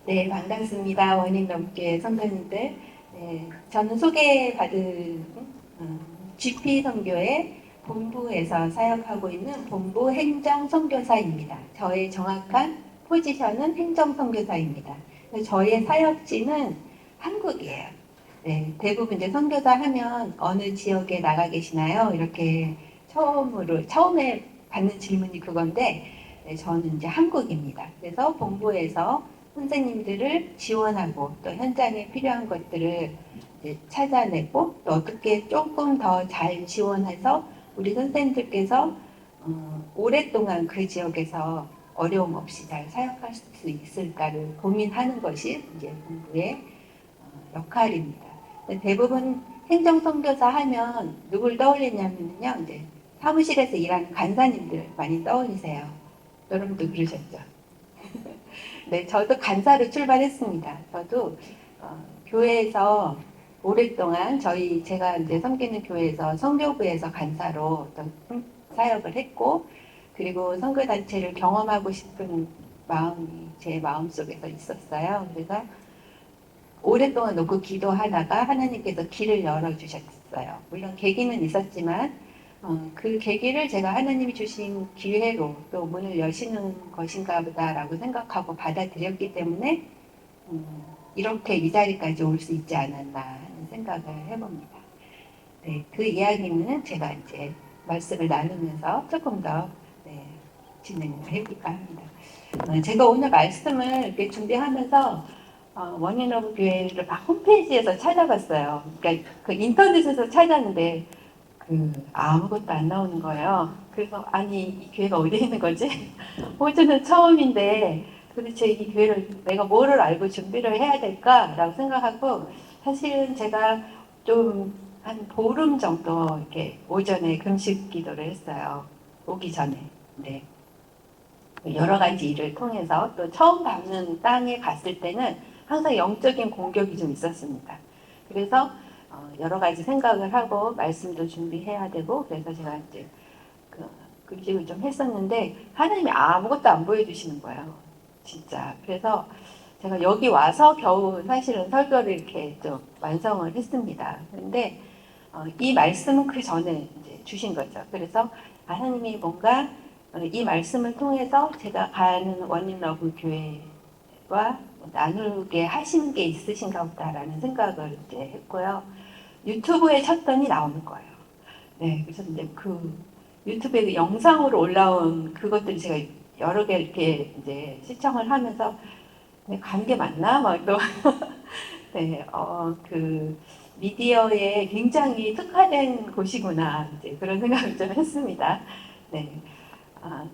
네, 반갑습니다. 원인 넘게 선배님들. 네, 저는 소개받은 GP 선교의 본부에서 사역하고 있는 본부 행정 선교사입니다. 저의 정확한 포지션은 행정 선교사입니다. 저의 사역지는 한국이에요. 네, 대부분 이제 선교사 하면 어느 지역에 나가 계시나요? 이렇게 처음에 받는 질문이 그건데, 네, 저는 이제 한국입니다. 그래서 본부에서 선생님들을 지원하고 또 현장에 필요한 것들을 이제 찾아내고 또 어떻게 조금 더 잘 지원해서 우리 선생님들께서 오랫동안 그 지역에서 어려움 없이 잘 사역할 수 있을까를 고민하는 것이 이제 본부의 역할입니다. 대부분 행정선교사 하면 누굴 떠올리냐면요, 이제 사무실에서 일하는 간사님들 많이 떠올리세요. 여러분도 그러셨죠? 네, 저도 간사로 출발했습니다. 저도 교회에서 오랫동안 제가 이제 섬기는 교회에서 선교부에서 간사로 어떤 사역을 했고, 그리고 선교단체를 경험하고 싶은 마음이 제 마음속에서 있었어요. 그래서 오랫동안 놓고 기도하다가 하나님께서 길을 열어주셨어요. 물론 계기는 있었지만 그 계기를 제가 하나님이 주신 기회로 또 문을 여시는 것인가 보다라고 생각하고 받아들였기 때문에 이렇게 이 자리까지 올 수 있지 않았나 하는 생각을 해봅니다. 네, 그 이야기는 제가 이제 말씀을 나누면서 조금 더 네, 진행을 해볼까 합니다. 제가 오늘 말씀을 이렇게 준비하면서 원인러브 교회를 막 홈페이지에서 찾아봤어요. 그러니까 그 인터넷에서 찾았는데 아무것도 안 나오는 거예요. 그래서 아니 이 교회가 어디 있는 거지? 호주는 처음인데 도대체 이 교회를 내가 뭐를 알고 준비를 해야 될까라고 생각하고 사실은 제가 좀 한 보름 정도 이렇게 오전에 금식 기도를 했어요. 오기 전에. 네. 여러 가지 일을 통해서 또 처음 밟는 땅에 갔을 때는 항상 영적인 공격이 좀 있었습니다. 그래서 여러 가지 생각을 하고 말씀도 준비해야 되고 그래서 제가 이제 금식을 좀 했었는데 하나님이 아무것도 안 보여주시는 거예요. 진짜. 그래서 제가 여기 와서 겨우 사실은 설교를 이렇게 좀 완성을 했습니다. 그런데 이 말씀은 그 전에 이제 주신 거죠. 그래서 하나님이 뭔가 이 말씀을 통해서 제가 가는 원인 러브 교회와 나누게 하시는 게 있으신가 보다라는 생각을 이제 했고요. 유튜브에 쳤더니 나오는 거예요. 네, 그래서 이제 그 유튜브에 그 영상으로 올라온 그것들이 제가 여러 개 이렇게 이제 시청을 하면서 간 게 맞나? 막 또, 네, 그 미디어에 굉장히 특화된 곳이구나. 이제 그런 생각을 좀 했습니다. 네. 아,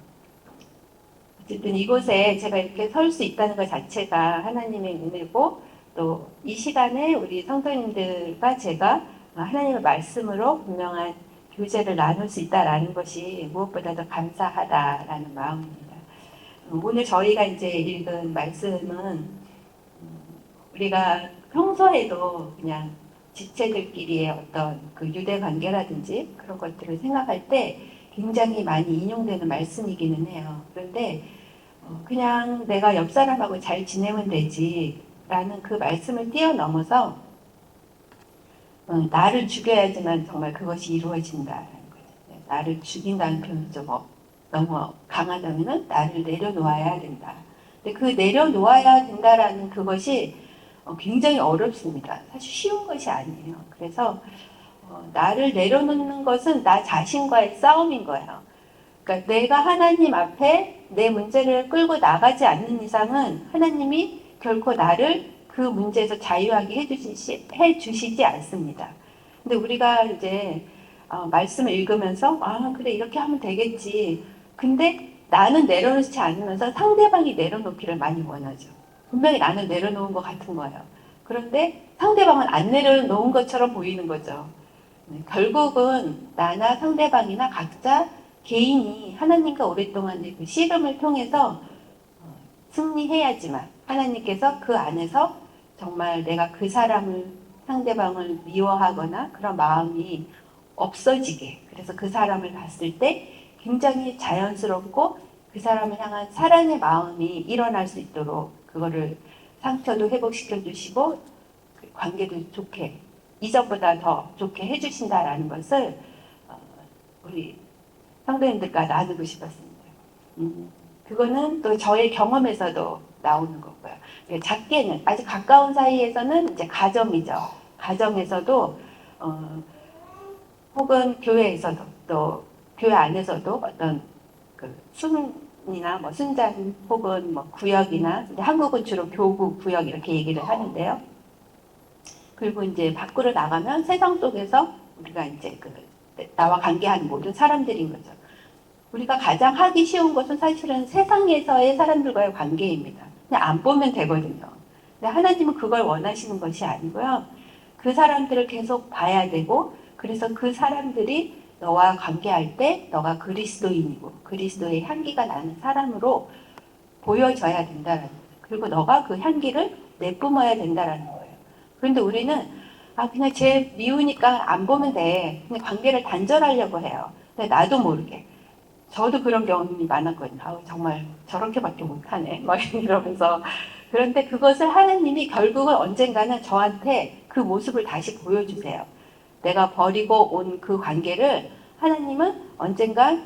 어쨌든 이곳에 제가 이렇게 설 수 있다는 것 자체가 하나님의 은혜고 또 이 시간에 우리 성도님들과 제가 하나님의 말씀으로 분명한 교제를 나눌 수 있다라는 것이 무엇보다도 감사하다라는 마음입니다. 오늘 저희가 이제 읽은 말씀은 우리가 평소에도 그냥 지체들끼리의 어떤 그 유대 관계라든지 그런 것들을 생각할 때 굉장히 많이 인용되는 말씀이기는 해요. 그런데 그냥 내가 옆 사람하고 잘 지내면 되지라는 그 말씀을 뛰어넘어서 나를 죽여야지만 정말 그것이 이루어진다는 거죠. 네, 나를 죽인다는 표현이 좀 너무 강하다면은 나를 내려놓아야 된다. 근데 그 내려놓아야 된다라는 그것이 굉장히 어렵습니다. 사실 쉬운 것이 아니에요. 그래서 나를 내려놓는 것은 나 자신과의 싸움인 거예요. 그러니까 내가 하나님 앞에 내 문제를 끌고 나가지 않는 이상은 하나님이 결코 나를 그 문제에서 자유하게 해주시지 않습니다. 근데 우리가 이제 말씀을 읽으면서 그래 이렇게 하면 되겠지. 근데 나는 내려놓지 않으면서 상대방이 내려놓기를 많이 원하죠. 분명히 나는 내려놓은 것 같은 거예요. 그런데 상대방은 안 내려놓은 것처럼 보이는 거죠. 결국은 나나 상대방이나 각자 개인이 하나님과 오랫동안의 그 씨름을 통해서 승리해야지만 하나님께서 그 안에서 정말 내가 그 사람을 상대방을 미워하거나 그런 마음이 없어지게 그래서 그 사람을 봤을 때 굉장히 자연스럽고 그 사람을 향한 사랑의 마음이 일어날 수 있도록 그거를 상처도 회복시켜 주시고 관계도 좋게 이전보다 더 좋게 해주신다라는 것을 우리 성도님들과 나누고 싶었습니다. 그거는 또 저의 경험에서도 나오는 거고요. 작게는 아주 가까운 사이에서는 이제 가정이죠. 가정에서도 혹은 교회에서도 또 교회 안에서도 어떤 그 순이나 뭐 순장 혹은 뭐 구역이나 한국은 주로 교구 구역 이렇게 얘기를 하는데요. 그리고 이제 밖으로 나가면 세상 속에서 우리가 이제 그 나와 관계하는 모든 사람들인 거죠. 우리가 가장 하기 쉬운 것은 사실은 세상에서의 사람들과의 관계입니다. 그냥 안 보면 되거든요. 근데 하나님은 그걸 원하시는 것이 아니고요. 그 사람들을 계속 봐야 되고, 그래서 그 사람들이 너와 관계할 때 너가 그리스도인이고 그리스도의 향기가 나는 사람으로 보여져야 된다라는 거예요. 그리고 너가 그 향기를 내뿜어야 된다라는 거예요. 그런데 우리는 그냥 쟤 미우니까 안 보면 돼. 그냥 관계를 단절하려고 해요. 근데 나도 모르게. 저도 그런 경험이 많았거든요. 정말 저렇게밖에 못하네. 막 이러면서. 그런데 그것을 하나님이 결국은 언젠가는 저한테 그 모습을 다시 보여주세요. 내가 버리고 온 그 관계를 하나님은 언젠가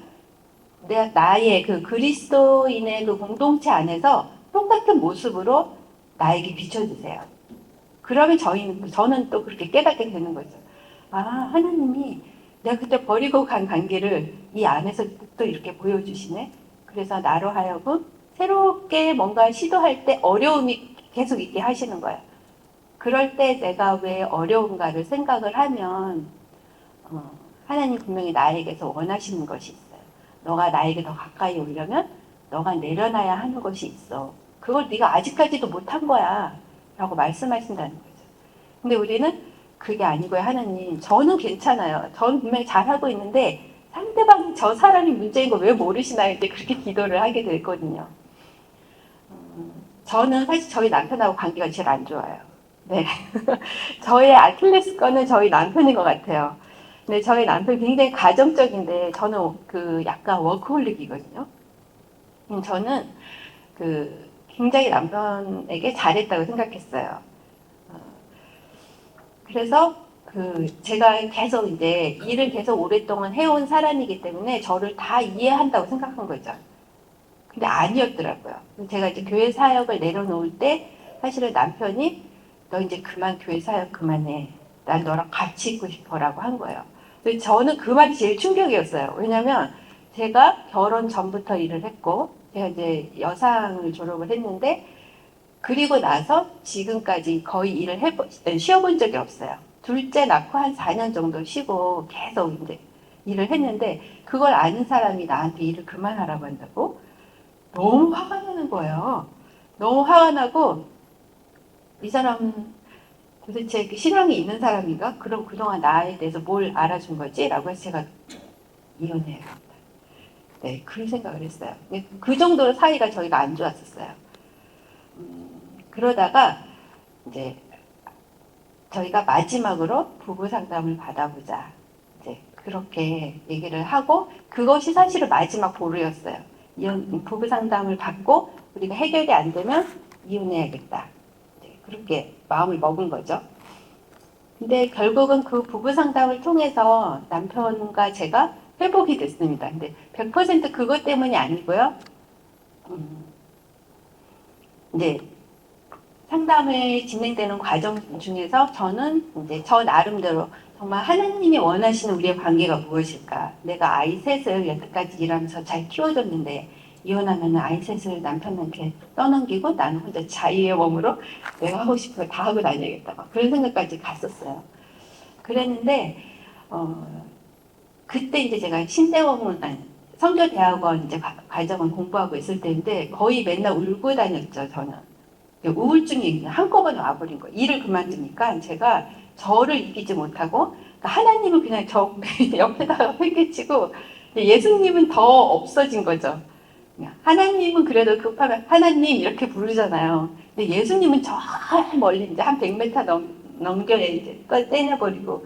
나의 그 그리스도인의 그 공동체 안에서 똑같은 모습으로 나에게 비춰주세요. 그러면 저는 또 그렇게 깨닫게 되는 거죠. 하나님이 내가 그때 버리고 간 관계를 이 안에서 또 이렇게 보여주시네. 그래서 나로 하여금 새롭게 뭔가 시도할 때 어려움이 계속 있게 하시는 거예요. 그럴 때 내가 왜 어려운가를 생각을 하면 하나님 분명히 나에게서 원하시는 것이 있어요. 너가 나에게 더 가까이 오려면 너가 내려놔야 하는 것이 있어. 그걸 네가 아직까지도 못한 거야. 라고 말씀하신다는 거죠. 근데 우리는 그게 아니고요. 하나님, 저는 괜찮아요. 저는 분명히 잘하고 있는데 상대방 저 사람이 문제인 거 왜 모르시나요? 이제 그렇게 기도를 하게 됐거든요. 저는 사실 저희 남편하고 관계가 제일 안 좋아요. 네. 저의 아킬레스건은 저희 남편인 것 같아요. 근데 저희 남편이 굉장히 가정적인데 저는 그 약간 워크홀릭이거든요. 저는 그 굉장히 남편에게 잘했다고 생각했어요. 그래서 그 제가 계속 이제 일을 계속 오랫동안 해온 사람이기 때문에 저를 다 이해한다고 생각한 거죠. 근데 아니었더라고요. 제가 이제 교회 사역을 내려놓을 때 사실은 남편이 너 이제 그만 교회 사역 그만해. 난 너랑 같이 있고 싶어라고 한 거예요. 저는 그 말이 제일 충격이었어요. 왜냐면 제가 결혼 전부터 일을 했고 제가 이제 여상을 졸업을 했는데 그리고 나서 지금까지 거의 쉬어본 적이 없어요. 둘째 낳고 한 4년 정도 쉬고 계속 이제 일을 했는데 그걸 아는 사람이 나한테 일을 그만하라고 한다고? 너무 화가 나는 거예요. 너무 화가 나고 이 사람은 도대체 신앙이 있는 사람인가? 그럼 그동안 나에 대해서 뭘 알아준 거지? 라고 해서 제가 이혼해야겠다. 네, 그런 생각을 했어요. 그 정도로 사이가 저희가 안 좋았었어요. 그러다가 이제 저희가 마지막으로 부부 상담을 받아보자. 이제 그렇게 얘기를 하고 그것이 사실은 마지막 보루였어요. 부부 상담을 받고 우리가 해결이 안 되면 이혼해야겠다. 그렇게 마음을 먹은 거죠. 근데 결국은 그 부부 상담을 통해서 남편과 제가 회복이 됐습니다. 근데 100% 그것 때문이 아니고요. 이제 상담을 진행되는 과정 중에서 저는 이제 저 나름대로 정말 하나님이 원하시는 우리의 관계가 무엇일까? 내가 아이 셋을 여태까지 일하면서 잘 키워줬는데 이혼하면 아이 셋을 남편한테 떠넘기고 나는 혼자 자유의 몸으로 내가 하고 싶은 걸 다 하고 다녀야겠다. 그런 생각까지 갔었어요. 그랬는데 그때 이제 제가 성교대학원 이제 과정을 공부하고 있을 때인데 거의 맨날 울고 다녔죠. 저는 우울증이 한꺼번에 와버린 거예요. 일을 그만두니까 제가 저를 이기지 못하고 하나님은 그냥 저 옆에다가 팽개치고 예수님은 더 없어진 거죠. 하나님은 그래도 급하면 하나님 이렇게 부르잖아요. 근데 예수님은 저 멀리 이제 한 100m 넘겨 이제 떼내버리고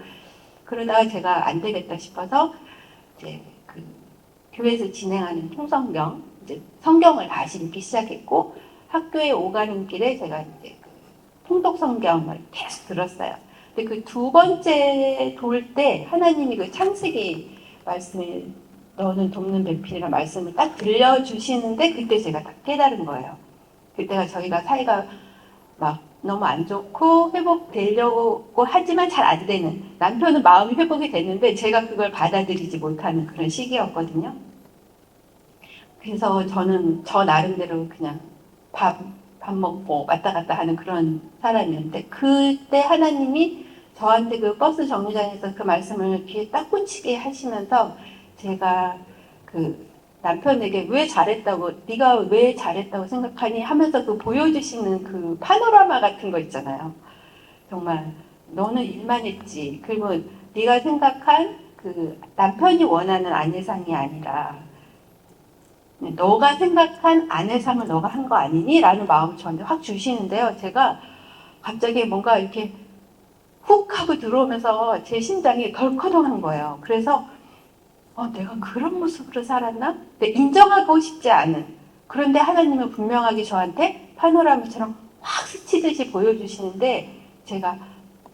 그러다가 제가 안 되겠다 싶어서 이제 그 교회에서 진행하는 통성경 이제 성경을 다시 읽기 시작했고 학교에 오가는 길에 제가 이제 통독 성경을 계속 들었어요. 근데 그 두 번째 돌 때 하나님이 그 창세기 말씀을 너는 돕는 배필이라는 말씀을 딱 들려주시는데 그때 제가 딱 깨달은 거예요. 그때가 저희가 사이가 막 너무 안 좋고 회복되려고 하지만 잘 안 되는, 남편은 마음이 회복이 됐는데 제가 그걸 받아들이지 못하는 그런 시기였거든요. 그래서 저는 저 나름대로 그냥 밥 먹고 왔다 갔다 하는 그런 사람이었는데 그때 하나님이 저한테 그 버스 정류장에서 그 말씀을 귀에 딱 꽂히게 하시면서 제가 그 남편에게 왜 잘했다고, 네가 왜 잘했다고 생각하니 하면서 그 보여주시는 그 파노라마 같은 거 있잖아요. 정말 너는 일만 했지. 그리고 네가 생각한 그 남편이 원하는 아내상이 아니라 너가 생각한 아내상을 너가 한 거 아니니? 라는 마음을 저한테 확 주시는데요. 제가 갑자기 뭔가 이렇게 훅 하고 들어오면서 제 심장이 덜커덩한 거예요. 그래서 내가 그런 모습으로 살았나? 근데 인정하고 싶지 않은. 그런데 하나님은 분명하게 저한테 파노라마처럼 확 스치듯이 보여주시는데 제가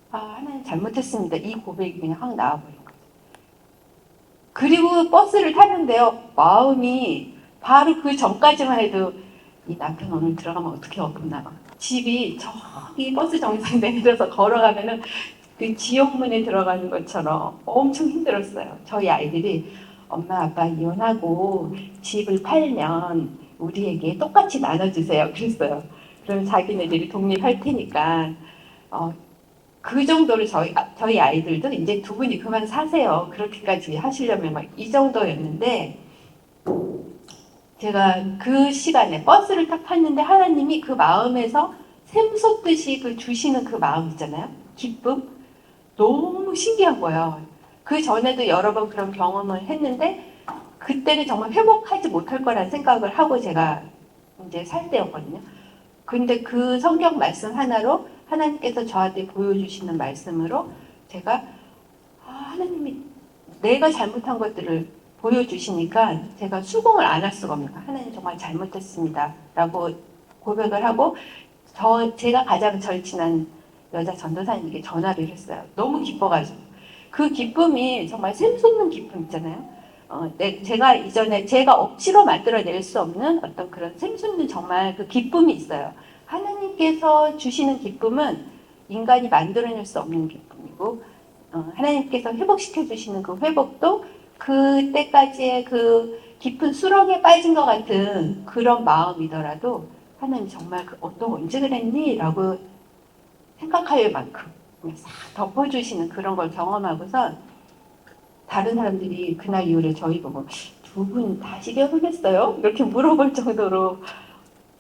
하나님 잘못했습니다. 이 고백이 그냥 확 나와버린 거예요. 그리고 버스를 타는데요. 마음이 바로 그 전까지만 해도 이 남편 오늘 들어가면 어떻게 어렵나. 집이 저기 버스 정류장 내려서 걸어가면은 그 지옥문에 들어가는 것처럼 엄청 힘들었어요. 저희 아이들이 엄마 아빠 이혼하고 집을 팔면 우리에게 똑같이 나눠주세요. 그랬어요. 그럼 자기네들이 독립할 테니까 그 정도로 저희 아이들도 이제 두 분이 그만 사세요. 그렇게까지 하시려면 막 이 정도였는데 제가 그 시간에 버스를 딱 탔는데 하나님이 그 마음에서 샘솟듯이 그 주시는 그 마음 있잖아요. 기쁨. 너무 신기한 거예요. 그 전에도 여러 번 그런 경험을 했는데 그때는 정말 회복하지 못할 거라는 생각을 하고 제가 이제 살 때였거든요. 근데 그 성경 말씀 하나로 하나님께서 저한테 보여주시는 말씀으로 제가 하나님이 내가 잘못한 것들을 보여주시니까 제가 수긍을 안 할 수가 없는 거예요. 하나님 정말 잘못했습니다. 라고 고백을 하고 제가 가장 절친한 여자 전도사님에게 전화를 했어요. 너무 기뻐가지고. 그 기쁨이 정말 샘솟는 기쁨 있잖아요. 제가 이전에 제가 억지로 만들어낼 수 없는 어떤 그런 샘솟는 정말 그 기쁨이 있어요. 하나님께서 주시는 기쁨은 인간이 만들어낼 수 없는 기쁨이고 하나님께서 회복시켜 주시는 그 회복도 그때까지의 그 깊은 수렁에 빠진 것 같은 그런 마음이더라도 하나님 정말 언제 그랬니? 라고 생각할 만큼 싹 덮어주시는 그런 걸 경험하고서 다른 사람들이 그날 이후로 저희 보고 두 분 다시 결혼했어요? 이렇게 물어볼 정도로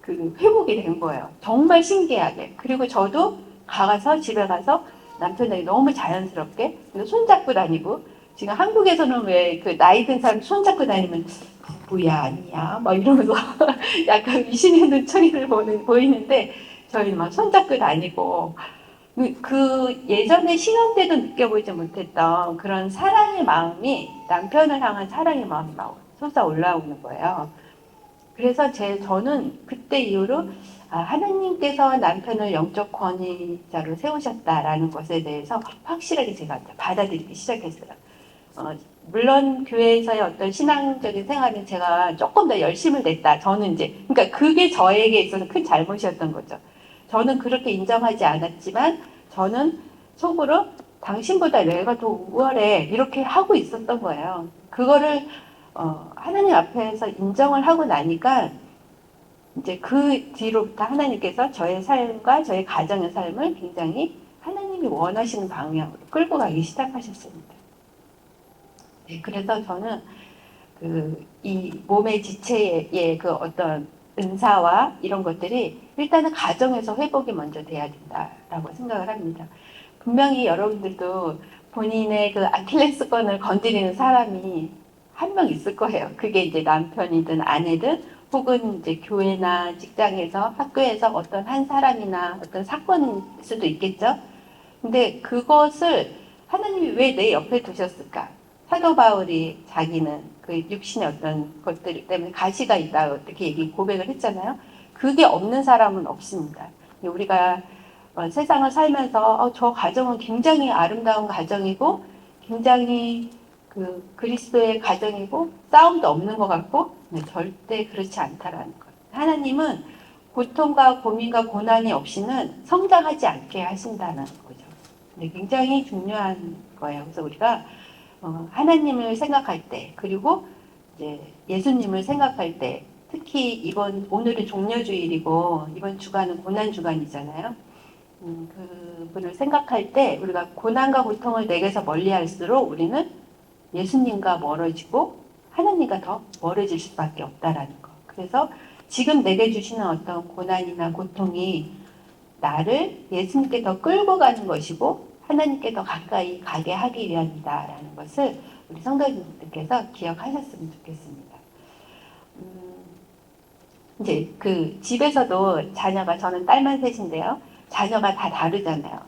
그 회복이 된 거예요. 정말 신기하게. 그리고 저도 집에 가서 남편에게 너무 자연스럽게 손잡고 다니고 지금 한국에서는 왜 그 나이 든 사람 손잡고 다니면 부부야 아니야 막 이러면서 약간 미신의 눈초리를 보이는데 저희는 막 손잡고 다니고 그 예전에 신혼 때도 느껴보지 못했던 그런 사랑의 마음이 남편을 향한 사랑의 마음이 막 솟아 올라오는 거예요. 그래서 저는 그때 이후로 하나님께서 남편을 영적 권위자로 세우셨다라는 것에 대해서 확실하게 제가 받아들이기 시작했어요. 물론 교회에서의 어떤 신앙적인 생활은 제가 조금 더 열심을 냈다. 저는 그러니까 그게 저에게 있어서 큰 잘못이었던 거죠. 저는 그렇게 인정하지 않았지만 저는 속으로 당신보다 내가 더 우월해 이렇게 하고 있었던 거예요. 그거를 하나님 앞에서 인정을 하고 나니까 이제 그 뒤로부터 하나님께서 저의 삶과 저의 가정의 삶을 굉장히 하나님이 원하시는 방향으로 끌고 가기 시작하셨습니다. 네, 그래서 저는 이 몸의 지체의 그 어떤 은사와 이런 것들이 일단은 가정에서 회복이 먼저 돼야 된다라고 생각을 합니다. 분명히 여러분들도 본인의 그 아킬레스건을 건드리는 사람이 한 명 있을 거예요. 그게 이제 남편이든 아내든 혹은 이제 교회나 직장에서 학교에서 어떤 한 사람이나 어떤 사건일 수도 있겠죠. 근데 그것을 하나님이 왜 내 옆에 두셨을까? 사도 바울이 자기는 그 육신의 어떤 것들 때문에 가시가 있다 어떻게 고백을 했잖아요. 그게 없는 사람은 없습니다. 우리가 세상을 살면서 저 가정은 굉장히 아름다운 가정이고 굉장히 그 그리스도의 가정이고 싸움도 없는 것 같고 절대 그렇지 않다라는 것. 하나님은 고통과 고민과 고난이 없이는 성장하지 않게 하신다는 거죠. 굉장히 중요한 거예요. 그래서 우리가 하나님을 생각할 때 그리고 이제 예수님을 생각할 때 특히 오늘은 종려주일이고 이번 주간은 고난 주간이잖아요. 그분을 생각할 때 우리가 고난과 고통을 내게서 멀리할수록 우리는 예수님과 멀어지고 하나님과 더 멀어질 수밖에 없다라는 거. 그래서 지금 내게 주시는 어떤 고난이나 고통이 나를 예수님께 더 끌고 가는 것이고 하나님께 더 가까이 가게 하기 위함이다라는 것을 우리 성도님들께서 기억하셨으면 좋겠습니다. 이제 그 집에서도 자녀가 저는 딸만 셋인데요. 자녀가 다 다르잖아요.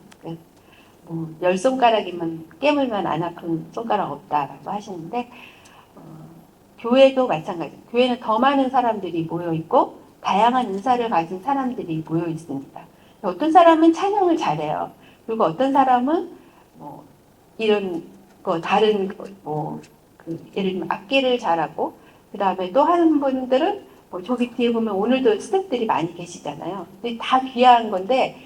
열 손가락이면 깨물면 안 아픈 손가락 없다라고 하시는데 교회도 마찬가지. 교회는 더 많은 사람들이 모여 있고 다양한 은사를 가진 사람들이 모여 있습니다. 어떤 사람은 찬양을 잘해요. 그리고 어떤 사람은 뭐 이런 거 다른 예를 들면 악기를 잘하고 그 다음에 또 한 분들은 저기 뒤에 보면 오늘도 스태프들이 많이 계시잖아요. 근데 다 귀한 건데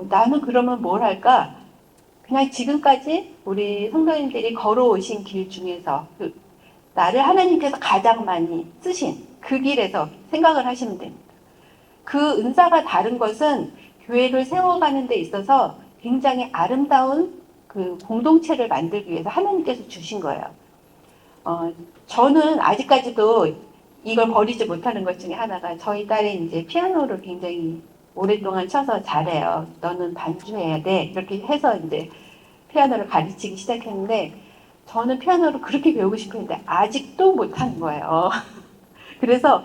나는 그러면 뭘 할까? 그냥 지금까지 우리 성도님들이 걸어오신 길 중에서 나를 하나님께서 가장 많이 쓰신 그 길에서 생각을 하시면 됩니다. 그 은사가 다른 것은 교회를 세워가는 데 있어서 굉장히 아름다운 그 공동체를 만들기 위해서 하나님께서 주신 거예요. 저는 아직까지도 이걸 버리지 못하는 것 중에 하나가 저희 딸이 이제 피아노를 굉장히 오랫동안 쳐서 잘해요. 너는 반주해야 돼. 이렇게 해서 이제 피아노를 가르치기 시작했는데 저는 피아노를 그렇게 배우고 싶었는데 아직도 못하는 거예요. 그래서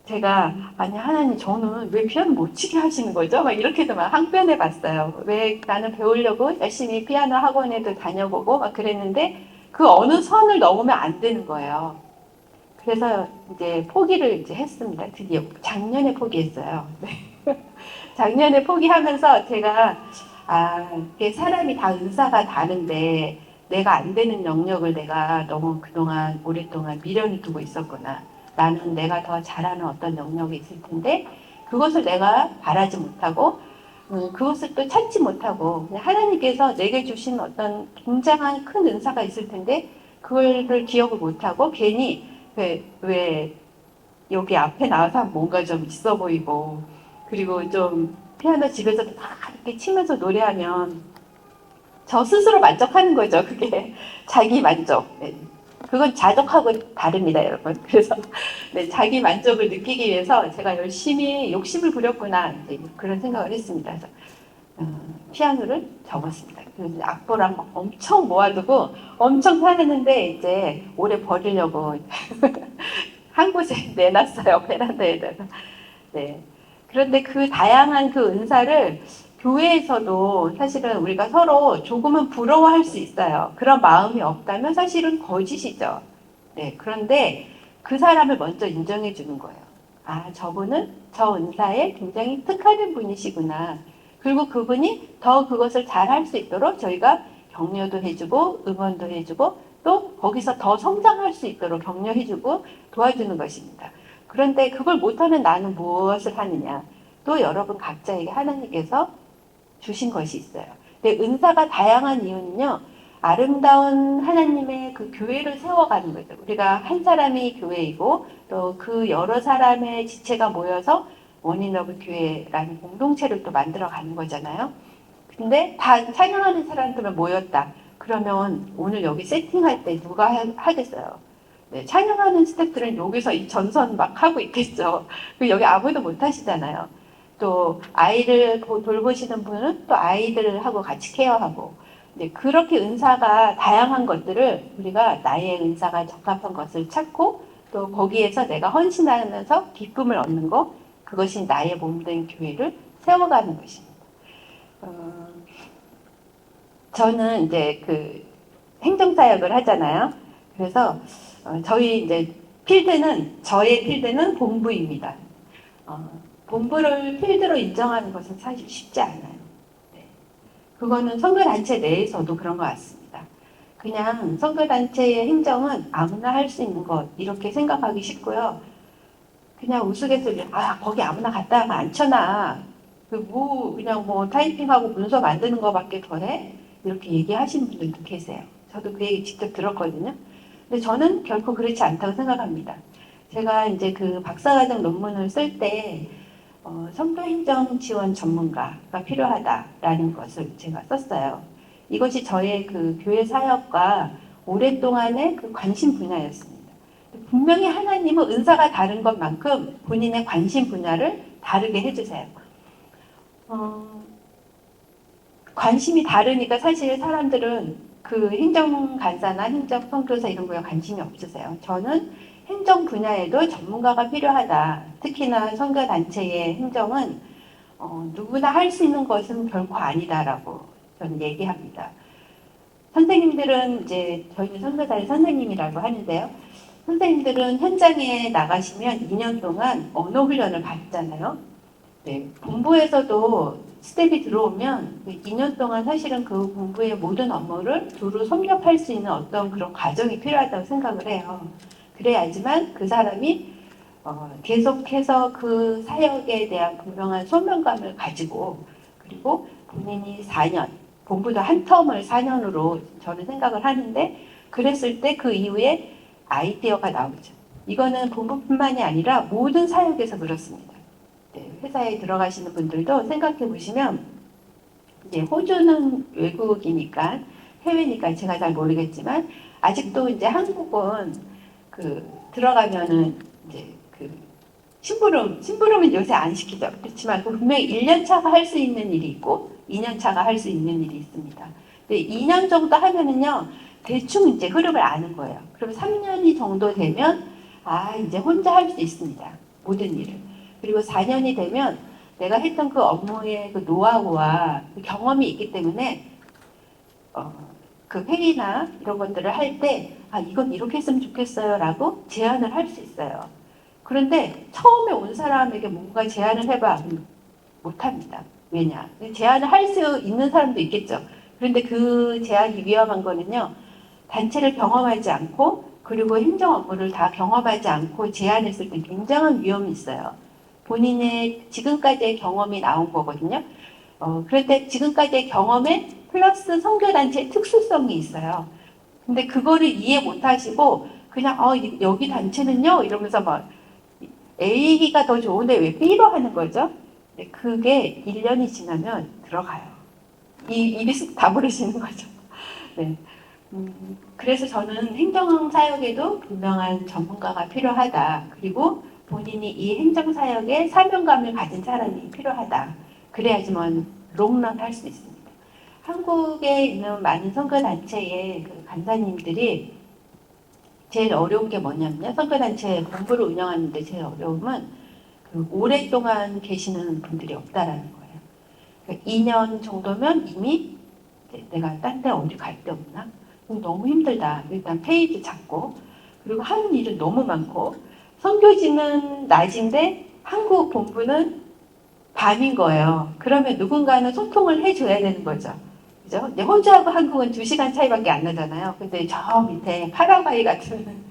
제가 아니 하나님 저는 왜 피아노 못 치게 하시는 거죠? 막 이렇게도 막 항변해 봤어요. 왜 나는 배우려고 열심히 피아노 학원에도 다녀보고 막 그랬는데 그 어느 선을 넘으면 안 되는 거예요. 그래서 이제 포기를 이제 했습니다. 드디어 작년에 포기했어요. 작년에 포기하면서 제가 이게 사람이 다 은사가 다른데 내가 안 되는 영역을 내가 너무 그동안 오랫동안 미련을 두고 있었구나. 나는 내가 더 잘하는 어떤 영역이 있을 텐데 그것을 내가 바라지 못하고 그것을 또 찾지 못하고 하나님께서 내게 주신 어떤 굉장한 큰 은사가 있을 텐데 그걸 기억을 못하고 괜히 왜 여기 앞에 나와서 뭔가 좀 있어 보이고 그리고 좀 피아노 집에서 다 이렇게 치면서 노래하면 저 스스로 만족하는 거죠. 그게 자기 만족. 네. 그건 자족하고 다릅니다, 여러분. 그래서 네, 자기 만족을 느끼기 위해서 제가 열심히 욕심을 부렸구나 이제 그런 생각을 했습니다. 그래서 피아노를 접었습니다. 그래서 악보랑 막 엄청 모아두고 엄청 사는데 이제 올해 버리려고 한 곳에 내놨어요. 베란다에다가. 네. 그런데 그 다양한 그 은사를 교회에서도 사실은 우리가 서로 조금은 부러워할 수 있어요. 그런 마음이 없다면 사실은 거짓이죠. 네. 그런데 그 사람을 먼저 인정해 주는 거예요. 저분은 저 은사에 굉장히 특화된 분이시구나. 그리고 그분이 더 그것을 잘 할 수 있도록 저희가 격려도 해주고 응원도 해주고 또 거기서 더 성장할 수 있도록 격려해주고 도와주는 것입니다. 그런데 그걸 못하는 나는 무엇을 하느냐? 또 여러분 각자에게 하나님께서 주신 것이 있어요. 근데 은사가 다양한 이유는요. 아름다운 하나님의 그 교회를 세워가는 거죠. 우리가 한 사람이 교회이고 또 그 여러 사람의 지체가 모여서 원인러브 교회라는 공동체를 또 만들어가는 거잖아요. 근데 다 찬양하는 사람들만 모였다. 그러면 오늘 여기 세팅할 때 누가 하겠어요? 네, 찬양하는 스태프들은 여기서 이 전선 막 하고 있겠죠. 여기 아무도 못 하시잖아요. 또 아이를 돌보시는 분은 또 아이들하고 같이 케어하고 네, 그렇게 은사가 다양한 것들을 우리가 나의 은사가 적합한 것을 찾고 또 거기에서 내가 헌신하면서 기쁨을 얻는 것 그것이 나의 몸된 교회를 세워가는 것입니다. 저는 이제 행정사역을 하잖아요. 그래서 저희 이제 저의 필드는 본부입니다. 본부를 필드로 인정하는 것은 사실 쉽지 않아요. 네. 그거는 선거단체 내에서도 그런 것 같습니다. 그냥 선거단체의 행정은 아무나 할 수 있는 것 이렇게 생각하기 쉽고요. 그냥 우스갯소리 거기 아무나 갖다 하면 안 쳐놔. 그냥 뭐 타이핑하고 문서 만드는 거밖에 더 해? 이렇게 얘기하시는 분들도 계세요. 저도 그 얘기 직접 들었거든요. 근데 저는 결코 그렇지 않다고 생각합니다. 제가 이제 그 박사과정 논문을 쓸 때 선거행정 지원 전문가가 필요하다라는 것을 제가 썼어요. 이것이 저의 그 교회 사역과 오랫동안의 그 관심 분야였습니다. 분명히 하나님은 은사가 다른 것만큼 본인의 관심 분야를 다르게 해주세요. 관심이 다르니까 사실 사람들은 그 행정간사나 행정선교사 이런 거에 관심이 없으세요. 저는 행정 분야에도 전문가가 필요하다. 특히나 선교단체의 행정은 누구나 할 수 있는 것은 결코 아니다라고 저는 얘기합니다. 선생님들은 이제 저희는 선교사의 선생님이라고 하는데요. 선생님들은 현장에 나가시면 2년 동안 언어 훈련을 받잖아요. 네, 본부에서도 스텝이 들어오면 2년 동안 사실은 그 본부의 모든 업무를 두루 섭렵할 수 있는 어떤 그런 과정이 필요하다고 생각을 해요. 그래야지만 그 사람이 계속해서 그 사역에 대한 분명한 소명감을 가지고 그리고 본인이 4년, 본부도 한 텀을 4년으로 저는 생각을 하는데 그랬을 때 그 이후에 아이디어가 나오죠. 이거는 본부뿐만이 아니라 모든 사역에서 그렇습니다. 네, 회사에 들어가시는 분들도 생각해 보시면 이제 호주는 외국이니까 해외니까 제가 잘 모르겠지만 아직도 이제 한국은 그 들어가면은 이제 그 심부름은 요새 안 시키죠. 그렇지만 분명히 1년 차가 할 수 있는 일이 있고 2년 차가 할 수 있는 일이 있습니다. 근데 2년 정도 하면은요 대충 이제 흐름을 아는 거예요. 그럼 3년이 정도 되면 이제 혼자 할 수 있습니다. 모든 일을. 그리고 4년이 되면 내가 했던 그 업무의 그 노하우와 그 경험이 있기 때문에 그 회의나 이런 것들을 할 때 이건 이렇게 했으면 좋겠어요 라고 제안을 할 수 있어요. 그런데 처음에 온 사람에게 뭔가 제안을 해봐 못합니다. 왜냐? 제안을 할 수 있는 사람도 있겠죠. 그런데 그 제안이 위험한 거는요. 단체를 경험하지 않고 그리고 행정 업무를 다 경험하지 않고 제안했을 때 굉장한 위험이 있어요. 본인의 지금까지의 경험이 나온 거거든요. 그런데 지금까지의 경험에 플러스 선교단체의 특수성이 있어요. 근데 그거를 이해 못 하시고 그냥 여기 단체는요 이러면서 막 A가 더 좋은데 왜 B로 하는 거죠? 그게 1년이 지나면 들어가요. 이 리스크 다 부르시는 거죠. 네. 그래서 저는 행정사역에도 분명한 전문가가 필요하다. 그리고 본인이 이 행정사역에 사명감을 가진 사람이 필요하다. 그래야지만 롱런 할 수 있습니다. 한국에 있는 많은 선교단체의 그 간사님들이 제일 어려운 게 뭐냐면요. 선교단체 본부를 운영하는데 제일 어려움은 그 오랫동안 계시는 분들이 없다라는 거예요. 그러니까 2년 정도면 이미 내가 딴 데 어디 갈 데 없나? 너무 힘들다. 일단 페이지 작고 그리고 하는 일은 너무 많고 선교지는 낮인데 한국 본부는 밤인 거예요. 그러면 누군가는 소통을 해줘야 되는 거죠. 그죠? 이제 호주하고 한국은 2시간 차이밖에 안 나잖아요. 근데 저 밑에 파라과이 같은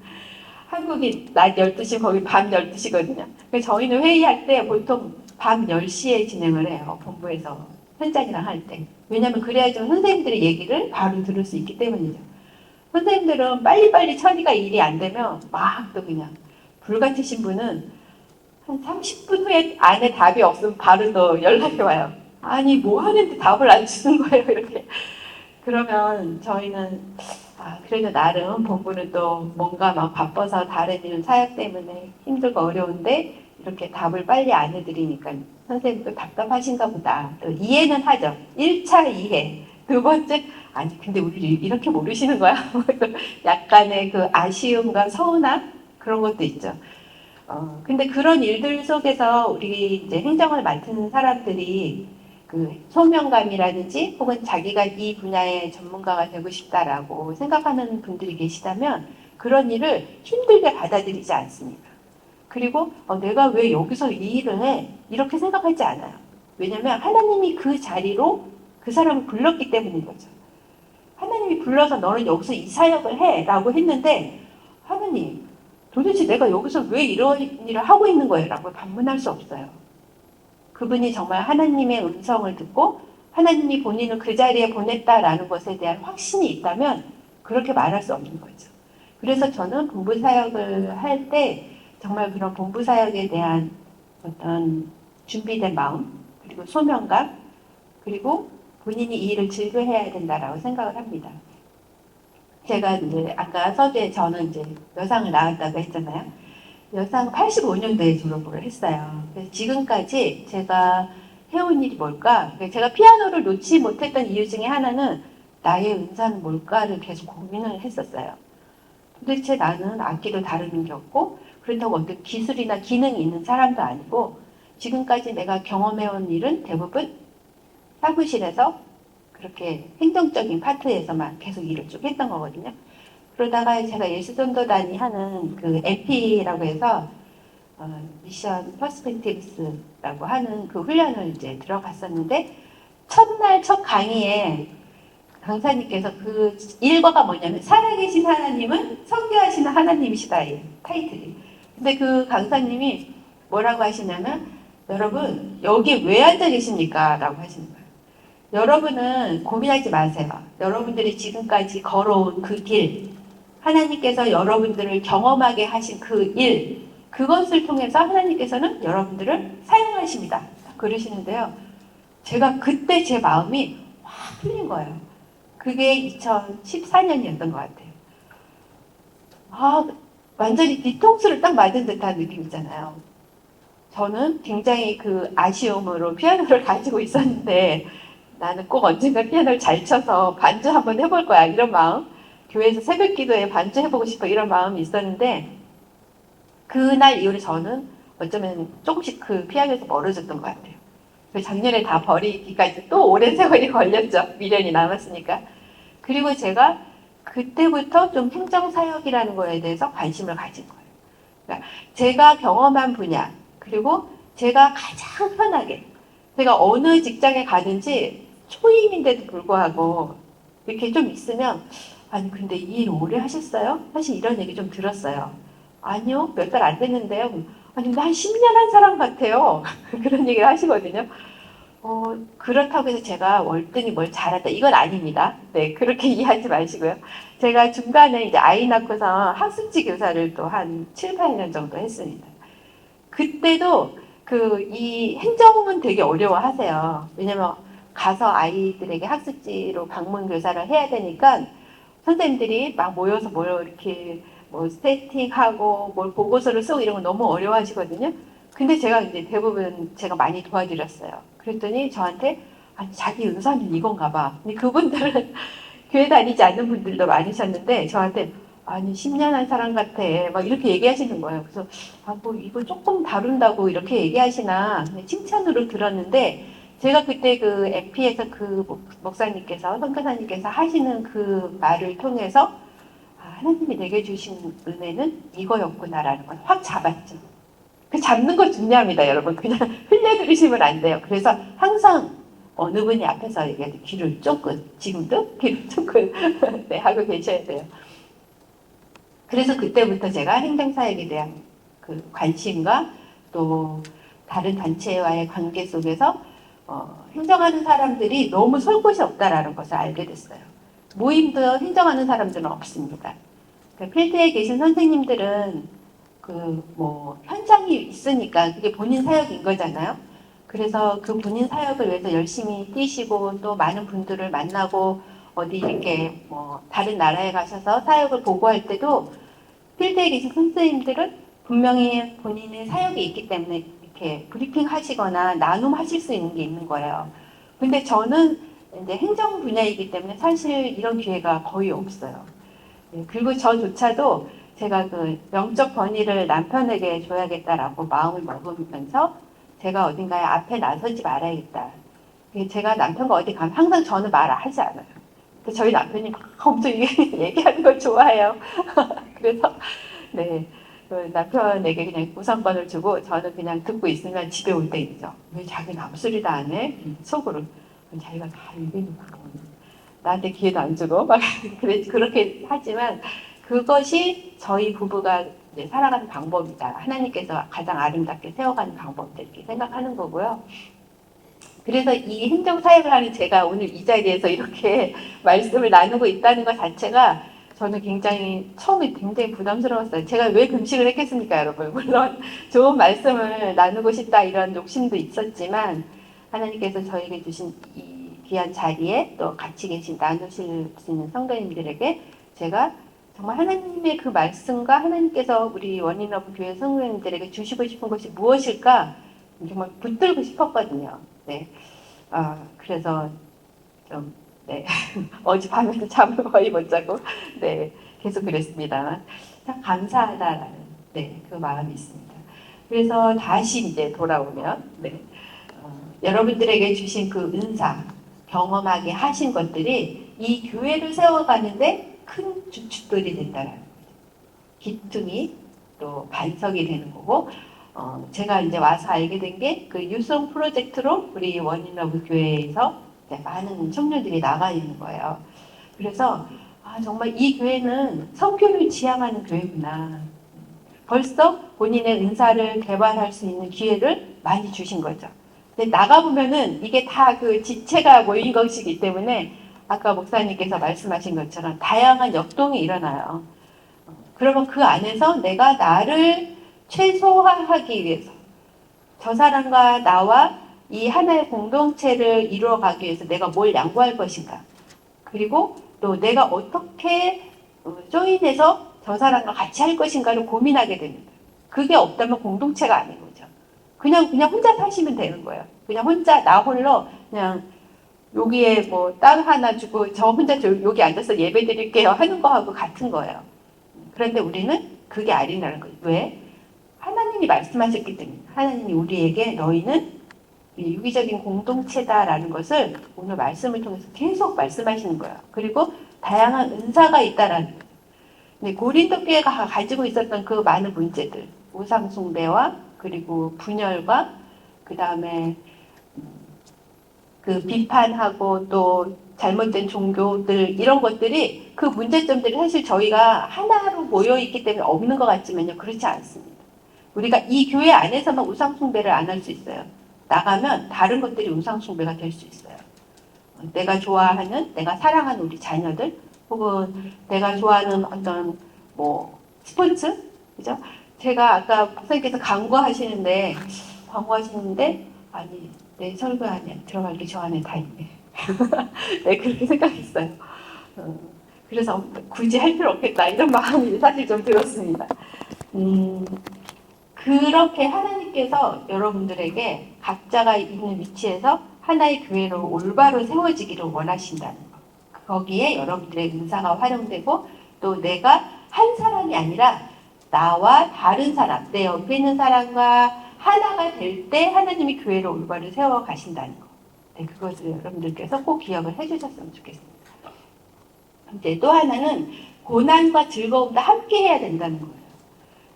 한국이 낮 12시, 거기 밤 12시거든요. 그래서 저희는 회의할 때 보통 밤 10시에 진행을 해요. 본부에서 현장이랑 할 때. 왜냐면 그래야 좀 선생님들의 얘기를 바로 들을 수 있기 때문이죠. 선생님들은 빨리빨리 처리가 일이 안 되면 막 또 그냥 불같으신 분은 한 30분 후에 안에 답이 없으면 바로 또 연락이 와요. 아니 뭐 하는데 답을 안 주는 거예요 이렇게. 그러면 저희는 그래도 나름 본부는 또 뭔가 막 바빠서 다른 일 사역 때문에 힘들고 어려운데 이렇게 답을 빨리 안 해드리니까 선생님도 답답하신가 보다. 또 이해는 하죠. 1차 이해. 두 번째, 아니 근데 우리 이렇게 모르시는 거야? 약간의 그 아쉬움과 서운함 그런 것도 있죠. 근데 그런 일들 속에서 우리 이제 행정을 맡은 사람들이 그 소명감이라든지 혹은 자기가 이 분야의 전문가가 되고 싶다라고 생각하는 분들이 계시다면 그런 일을 힘들게 받아들이지 않습니다. 그리고 내가 왜 여기서 이 일을 해? 이렇게 생각하지 않아요. 왜냐면 하나님이 그 자리로 그 사람을 불렀기 때문인 거죠. 하나님이 불러서 너는 여기서 이 사역을 해 라고 했는데 하나님 도대체 내가 여기서 왜 이런 일을 하고 있는 거예요? 라고 반문할 수 없어요. 그분이 정말 하나님의 음성을 듣고 하나님이 본인을 그 자리에 보냈다라는 것에 대한 확신이 있다면 그렇게 말할 수 없는 거죠. 그래서 저는 본부 사역을 할 때 정말 그런 본부 사역에 대한 어떤 준비된 마음, 그리고 소명감, 그리고 본인이 이 일을 즐겨해야 된다라고 생각을 합니다. 제가 이제 아까 서두에 저는 이제 여상을 나왔다고 했잖아요. 여상 85년도에 졸업을 했어요. 그래서 지금까지 제가 해온 일이 뭘까? 제가 피아노를 놓지 못했던 이유 중에 하나는 나의 은사는 뭘까를 계속 고민을 했었어요. 도대체 나는 악기를 다루는 게 없고 그렇다고 어떤 기술이나 기능이 있는 사람도 아니고 지금까지 내가 경험해온 일은 대부분 사무실에서 그렇게 행정적인 파트에서만 계속 일을 쭉 했던 거거든요. 그러다가 제가 예수전도단이 하는 그 MP라고 해서 미션 퍼스펙티브스라고 하는 그 훈련을 이제 들어갔었는데 첫날 첫 강의에 강사님께서 그 일과가 뭐냐면 살아계신 하나님은 선교하시는 하나님이시다 이 타이틀이. 근데 그 강사님이 뭐라고 하시냐면 여러분 여기 왜 앉아 계십니까? 라고 하시는 거예요. 여러분은 고민하지 마세요. 여러분들이 지금까지 걸어온 그 길, 하나님께서 여러분들을 경험하게 하신 그 일, 그것을 통해서 하나님께서는 여러분들을 사용하십니다. 그러시는데요. 제가 그때 제 마음이 확 풀린 거예요. 그게 2014년이었던 것 같아요. 아, 완전히 뒤통수를 딱 맞은 듯한 느낌이잖아요. 저는 굉장히 그 아쉬움으로 피아노를 가지고 있었는데 나는 꼭 언젠가 피아노를 잘 쳐서 반주 한번 해볼 거야 이런 마음, 교회에서 새벽 기도에 반주 해보고 싶어 이런 마음이 있었는데 그날 이후로 저는 어쩌면 조금씩 그 피아노에서 멀어졌던 것 같아요. 작년에 다 버리기까지 또 오랜 세월이 걸렸죠. 미련이 남았으니까. 그리고 제가 그때부터 좀 행정사역이라는 거에 대해서 관심을 가진 거예요. 그러니까 제가 경험한 분야, 그리고 제가 가장 편하게, 제가 어느 직장에 가든지 초임인데도 불구하고 이렇게 좀 있으면, 아니, 근데 이 일 오래 하셨어요? 사실 이런 얘기 좀 들었어요. 아니요, 몇 달 안 됐는데요. 아니, 근데 한 10년 한 사람 같아요. 그런 얘기를 하시거든요. 그렇다고 해서 제가 월등히 뭘 잘한다. 이건 아닙니다. 네, 그렇게 이해하지 마시고요. 제가 중간에 이제 아이 낳고서 학습지 교사를 또 한 7, 8년 정도 했습니다. 그때도 이 행정은 되게 어려워하세요. 왜냐면 가서 아이들에게 학습지로 방문 교사를 해야 되니까 선생님들이 막 모여서 이렇게 뭐 세팅하고 뭘 보고서를 쓰고 이런 거 너무 어려워하시거든요. 근데 제가 이제 대부분 제가 많이 도와드렸어요. 그랬더니 저한테 아니 자기 은사는 이건가 봐. 근데 그분들은 교회 다니지 않는 분들도 많으셨는데 저한테 아니 10년 한 사람 같아 막 이렇게 얘기하시는 거예요. 그래서 뭐 이거 조금 다룬다고 이렇게 얘기하시나 칭찬으로 들었는데 제가 그때 그 MP에서 그 목사님께서 선교사님께서 하시는 그 말을 통해서 하나님이 내게 주신 은혜는 이거였구나라는 걸 확 잡았죠. 그 잡는 거 중요합니다, 여러분. 그냥 흘려들으시면 안 돼요. 그래서 항상 어느 분이 앞에서 얘기해도 귀를 쫑긋, 지금도 귀를 쫑긋 네, 하고 계셔야 돼요. 그래서 그때부터 제가 행정사역에 대한 그 관심과 또 다른 단체와의 관계 속에서 행정하는 사람들이 너무 설 곳이 없다라는 것을 알게 됐어요. 모임도 행정하는 사람들은 없습니다. 그러니까 필드에 계신 선생님들은 현장이 있으니까 그게 본인 사역인 거잖아요. 그래서 그 본인 사역을 위해서 열심히 뛰시고 또 많은 분들을 만나고 어디 이렇게 다른 나라에 가셔서 사역을 보고할 때도 필드에 계신 선생님들은 분명히 본인의 사역이 있기 때문에 이렇게 브리핑 하시거나 나눔하실 수 있는 게 있는 거예요. 근데 저는 이제 행정 분야이기 때문에 사실 이런 기회가 거의 없어요. 그리고 저조차도 제가 그 영적 권위를 남편에게 줘야겠다라고 마음을 먹으면서 제가 어딘가에 앞에 나서지 말아야겠다. 제가 남편과 어디 가면 항상 저는 말을 하지 않아요. 저희 남편이 막 엄청 얘기하는 걸 좋아해요. 그래서 네 그 남편에게 그냥 우선권을 주고 저는 그냥 듣고 있으면 집에 올 때 있죠. 왜 자기는 아무 소리도 안 해? 속으로. 자기가 다 얘기해놓고 나한테 기회도 안 주고 막 그렇게 하지만 그것이 저희 부부가 이제 살아가는 방법이다. 하나님께서 가장 아름답게 세워가는 방법이다 이렇게 생각하는 거고요. 그래서 이 행정 사역을 하는 제가 오늘 이 자리에서 이렇게 말씀을 나누고 있다는 것 자체가 저는 굉장히 처음에 굉장히 부담스러웠어요. 제가 왜 금식을 했겠습니까, 여러분? 물론 좋은 말씀을 나누고 싶다 이런 욕심도 있었지만 하나님께서 저에게 주신 이 귀한 자리에 또 같이 계신 나누실 수 있는 성도님들에게 제가 정말 하나님의 그 말씀과 하나님께서 우리 원인러브 교회 성도님들에게 주시고 싶은 것이 무엇일까 정말 붙들고 싶었거든요. 네. 그래서 좀, 네. 어젯밤에도 잠을 거의 못 자고, 네. 계속 그랬습니다. 참 감사하다라는, 네. 그 마음이 있습니다. 그래서 다시 이제 돌아오면, 네. 여러분들에게 주신 그 은사, 경험하게 하신 것들이 이 교회를 세워가는데 큰 주축들이 된다는 거죠. 기둥이 또 반석이 되는 거고, 제가 이제 와서 알게 된 게 그 유송 프로젝트로 우리 원인러브 교회에서 많은 청년들이 나가 있는 거예요. 그래서 정말 이 교회는 선교를 지향하는 교회구나. 벌써 본인의 은사를 개발할 수 있는 기회를 많이 주신 거죠. 근데 나가보면은 이게 다 그 지체가 모인 것이기 때문에 아까 목사님께서 말씀하신 것처럼 다양한 역동이 일어나요. 그러면 그 안에서 내가 나를 최소화하기 위해서 저 사람과 나와 이 하나의 공동체를 이루어가기 위해서 내가 뭘 양보할 것인가. 그리고 또 내가 어떻게 조인해서 저 사람과 같이 할 것인가를 고민하게 됩니다. 그게 없다면 공동체가 아닌 거죠. 그냥 혼자 사시면 되는 거예요. 그냥 혼자 나 홀로 그냥 여기에 뭐 땅 하나 주고 저 혼자 여기 앉아서 예배 드릴게요 하는 거하고 같은 거예요. 그런데 우리는 그게 아니라는 거예요. 왜? 하나님이 말씀하셨기 때문에 하나님이 우리에게 너희는 유기적인 공동체다라는 것을 오늘 말씀을 통해서 계속 말씀하시는 거예요. 그리고 다양한 은사가 있다라는 거예요. 근데 고린도 교회가 가지고 있었던 그 많은 문제들, 우상 숭배와 그리고 분열과 그 다음에 그 비판하고 또 잘못된 종교들 이런 것들이 그 문제점들이 사실 저희가 하나로 모여 있기 때문에 없는 것 같지만요. 그렇지 않습니다. 우리가 이 교회 안에서만 우상 숭배를 안 할 수 있어요. 나가면 다른 것들이 우상 숭배가 될 수 있어요. 내가 좋아하는, 내가 사랑하는 우리 자녀들, 혹은 내가 좋아하는 어떤 뭐 스포츠, 그죠? 제가 아까 목사님께서 광고하시는데 아니 내 설교 안에 들어가기 좋아하는 다 있네. 네 그렇게 생각했어요. 그래서 굳이 할 필요 없겠다 이런 마음이 사실 좀 들었습니다. 그렇게 하나님께서 여러분들에게 각자가 있는 위치에서 하나의 교회로 올바로 세워지기를 원하신다는 것. 거기에 여러분들의 은사가 활용되고 또 내가 한 사람이 아니라 나와 다른 사람, 내 옆에 있는 사람과 하나가 될 때 하나님이 교회를 올바로 세워 가신다는 것. 네, 그것을 여러분들께서 꼭 기억을 해주셨으면 좋겠습니다. 이제 또 하나는 고난과 즐거움도 함께 해야 된다는 거예요.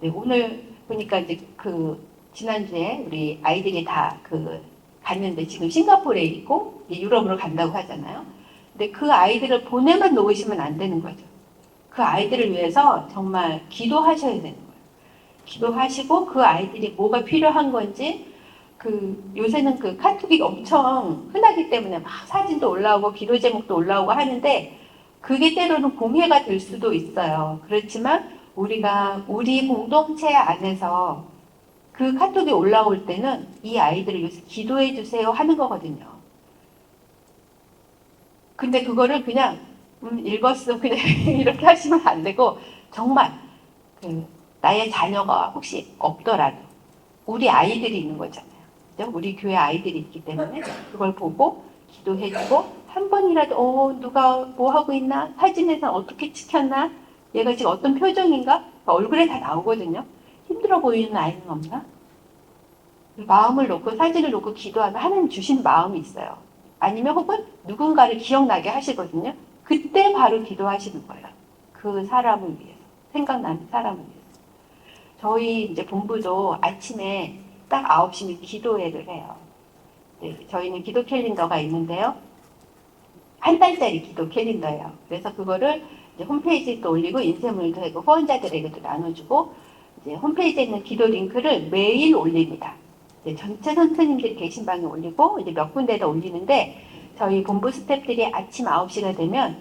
네, 오늘 보니까 이제 그 지난주에 우리 아이들이 다 갔는데 지금 싱가포르에 있고 유럽으로 간다고 하잖아요. 근데 그 아이들을 보내만 놓으시면 안 되는 거죠. 그 아이들을 위해서 정말 기도하셔야 되는 거예요. 기도하시고 그 아이들이 뭐가 필요한 건지 요새는 그 카톡이 엄청 흔하기 때문에 막 사진도 올라오고 기도 제목도 올라오고 하는데 그게 때로는 공해가 될 수도 있어요. 그렇지만 우리가 우리 공동체 안에서 그 카톡이 올라올 때는 이 아이들을 위해서 기도해 주세요 하는 거거든요. 근데 그거를 그냥 읽었어 그냥 이렇게 하시면 안 되고 정말 나의 자녀가 혹시 없더라도 우리 아이들이 있는 거잖아요. 그죠? 우리 교회 아이들이 있기 때문에 그걸 보고 기도해주고 한 번이라도 누가 뭐 하고 있나? 사진에서 어떻게 찍혔나? 얘가 지금 어떤 표정인가? 얼굴에 다 나오거든요. 힘들어 보이는 아이는 없나? 마음을 놓고 사진을 놓고 기도하면 하나님 주신 마음이 있어요. 아니면 혹은 누군가를 기억나게 하시거든요. 그때 바로 기도하시는 거예요. 그 사람을 위해서. 생각나는 사람을 위해서. 저희 이제 본부도 아침에 딱 9시면 기도회를 해요. 네, 저희는 기도 캘린더가 있는데요. 한 달짜리 기도 캘린더예요. 그래서 그거를 이제 홈페이지에 또 올리고 인쇄물도 하고 후원자들에게도 나눠주고 이제 홈페이지에 있는 기도 링크를 매일 올립니다. 이제 전체 선생님들이 계신 방에 올리고 이제 몇 군데다 올리는데 저희 본부 스태프들이 아침 9시가 되면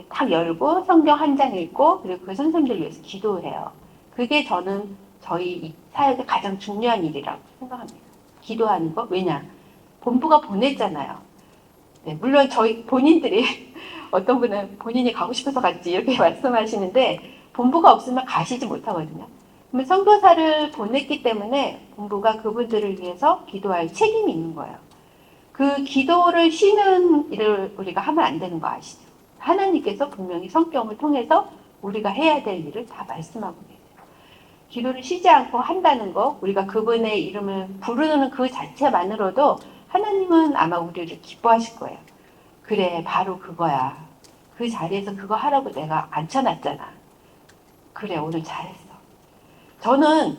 탁 열고 성경 한 장 읽고 그리고 그 선생님들 위해서 기도해요. 그게 저는 저희 사역의 가장 중요한 일이라고 생각합니다. 기도하는 거. 왜냐? 본부가 보냈잖아요. 네, 물론 저희 본인들이 어떤 분은 본인이 가고 싶어서 갔지 이렇게 말씀하시는데 본부가 없으면 가시지 못하거든요. 그러면 선교사를 보냈기 때문에 본부가 그분들을 위해서 기도할 책임이 있는 거예요. 그 기도를 쉬는 일을 우리가 하면 안 되는 거 아시죠? 하나님께서 분명히 성경을 통해서 우리가 해야 될 일을 다 말씀하고 계세요. 기도를 쉬지 않고 한다는 거, 우리가 그분의 이름을 부르는 그 자체만으로도 하나님은 아마 우리를 기뻐하실 거예요. 그래, 바로 그거야. 그 자리에서 그거 하라고 내가 앉혀놨잖아. 그래, 오늘 잘했어. 저는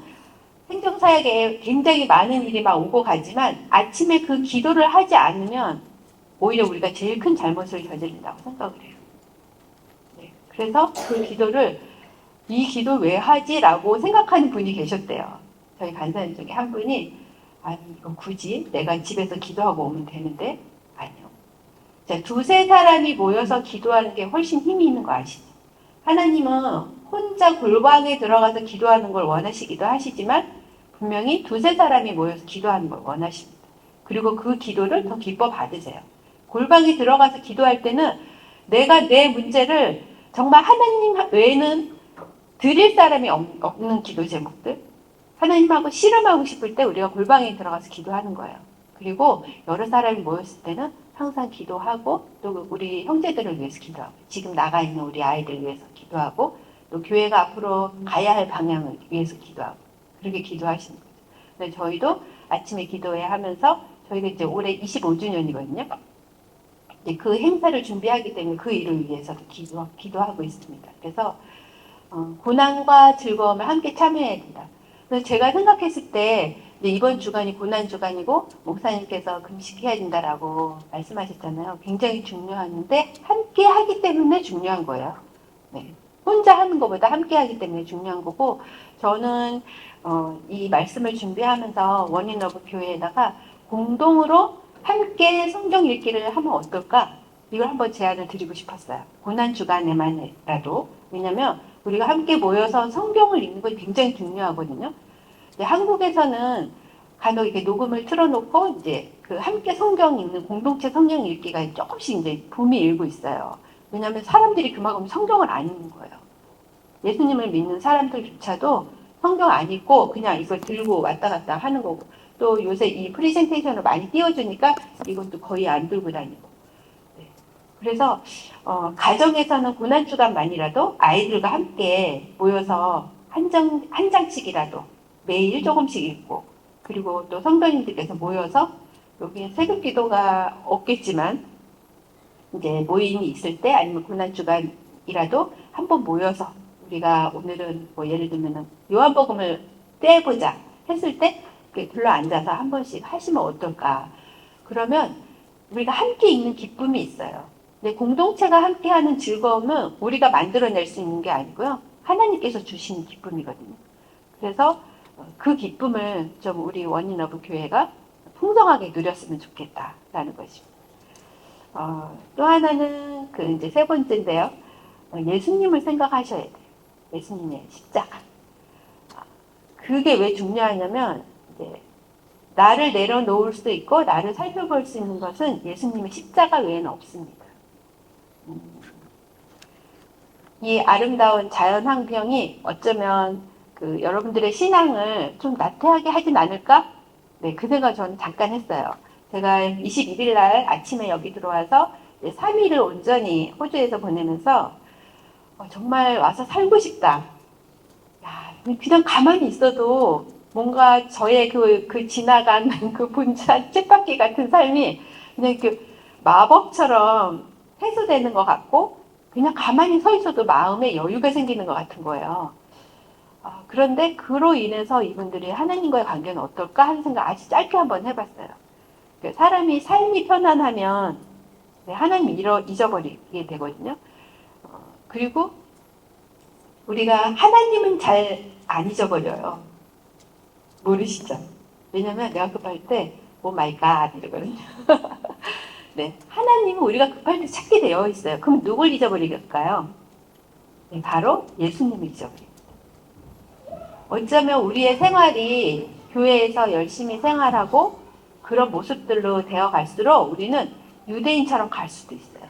행정사역에 굉장히 많은 일이 막 오고 가지만 아침에 그 기도를 하지 않으면 오히려 우리가 제일 큰 잘못을 저지른다고 생각을 해요. 네, 그래서 그 기도를 이 기도 왜 하지? 라고 생각하는 분이 계셨대요. 저희 간사님 중에 한 분이 아니 이거 굳이 내가 집에서 기도하고 오면 되는데 아니요. 자, 두세 사람이 모여서 기도하는 게 훨씬 힘이 있는 거 아시죠? 하나님은 혼자 골방에 들어가서 기도하는 걸 원하시기도 하시지만 분명히 두세 사람이 모여서 기도하는 걸 원하십니다. 그리고 그 기도를 더 기뻐 받으세요. 골방에 들어가서 기도할 때는 내가 내 문제를 정말 하나님 외에는 드릴 사람이 없는 기도 제목들, 하나님하고 씨름하고 싶을 때 우리가 골방에 들어가서 기도하는 거예요. 그리고 여러 사람이 모였을 때는 항상 기도하고 또 우리 형제들을 위해서 기도하고 지금 나가 있는 우리 아이들 위해서 기도하고 또 교회가 앞으로 가야 할 방향을 위해서 기도하고 그렇게 기도하시는 거죠. 그래서 저희도 아침에 기도회 하면서 저희가 이제 올해 25주년이거든요. 이제 그 행사를 준비하기 때문에 그 일을 위해서도 기도하고 있습니다. 그래서 고난과 즐거움을 함께 참여해야 된다. 그래서 제가 생각했을 때 이번 주간이 고난 주간이고 목사님께서 금식해야 된다라고 말씀하셨잖아요. 굉장히 중요한데 함께 하기 때문에 중요한 거예요. 네. 혼자 하는 것보다 함께 하기 때문에 중요한 거고 저는 이 말씀을 준비하면서 원인러브 교회에다가 공동으로 함께 성경 읽기를 하면 어떨까? 이걸 한번 제안을 드리고 싶었어요. 고난 주간에만이라도. 왜냐면 우리가 함께 모여서 성경을 읽는 건 굉장히 중요하거든요. 한국에서는 간혹 이렇게 녹음을 틀어놓고 이제 그 함께 성경 읽는 공동체 성경 읽기가 조금씩 이제 붐이 일고 있어요. 왜냐하면 사람들이 그만큼 성경을 안 읽는 거예요. 예수님을 믿는 사람들조차도 성경 안 읽고 그냥 이걸 들고 왔다 갔다 하는 거고 또 요새 이 프리젠테이션을 많이 띄워주니까 이것도 거의 안 들고 다니고 그래서 가정에서는 고난주간만이라도 아이들과 함께 모여서 한 장씩이라도 매일 조금씩 읽고 그리고 또 성도님들께서 모여서 여기 새벽 기도가 없겠지만 이제 모임이 있을 때 아니면 고난주간이라도 한번 모여서 우리가 오늘은 뭐 예를 들면 요한복음을 떼보자 했을 때 둘러 앉아서 한 번씩 하시면 어떨까. 그러면 우리가 함께 읽는 기쁨이 있어요. 근데 공동체가 함께하는 즐거움은 우리가 만들어낼 수 있는 게 아니고요. 하나님께서 주시는 기쁨이거든요. 그래서 그 기쁨을 좀 우리 원인러브 교회가 풍성하게 누렸으면 좋겠다라는 것입니다. 또 하나는 그 이제 세 번째인데요. 예수님을 생각하셔야 돼요. 예수님의 십자가. 그게 왜 중요하냐면 이제 나를 내려놓을 수 있고 나를 살펴볼 수 있는 것은 예수님의 십자가 외에는 없습니다. 이 아름다운 자연 환경이 어쩌면 그 여러분들의 신앙을 좀 나태하게 하진 않을까? 네, 그 생각 저는 잠깐 했어요. 제가 21일 날 아침에 여기 들어와서 3일을 온전히 호주에서 보내면서 정말 와서 살고 싶다. 야, 그냥 가만히 있어도 뭔가 저의 그 지나간 그 분주한 쳇바퀴 같은 삶이 그냥 그 마법처럼 해소되는 것 같고 그냥 가만히 서 있어도 마음에 여유가 생기는 것 같은 거예요. 그런데 그로 인해서 이분들이 하나님과의 관계는 어떨까 하는 생각 아주 짧게 한번 해봤어요. 사람이 삶이 편안하면 하나님 잊어버리게 되거든요. 그리고 우리가 하나님은 잘 안 잊어버려요. 모르시죠? 왜냐면 내가 급할 때 오 마이 갓 이러거든요. 네, 하나님은 우리가 급할 때 찾게 되어 있어요. 그럼 누굴 잊어버릴까요? 네, 바로 예수님을 잊어버립니다. 어쩌면 우리의 생활이 교회에서 열심히 생활하고 그런 모습들로 되어 갈수록 우리는 유대인처럼 갈 수도 있어요.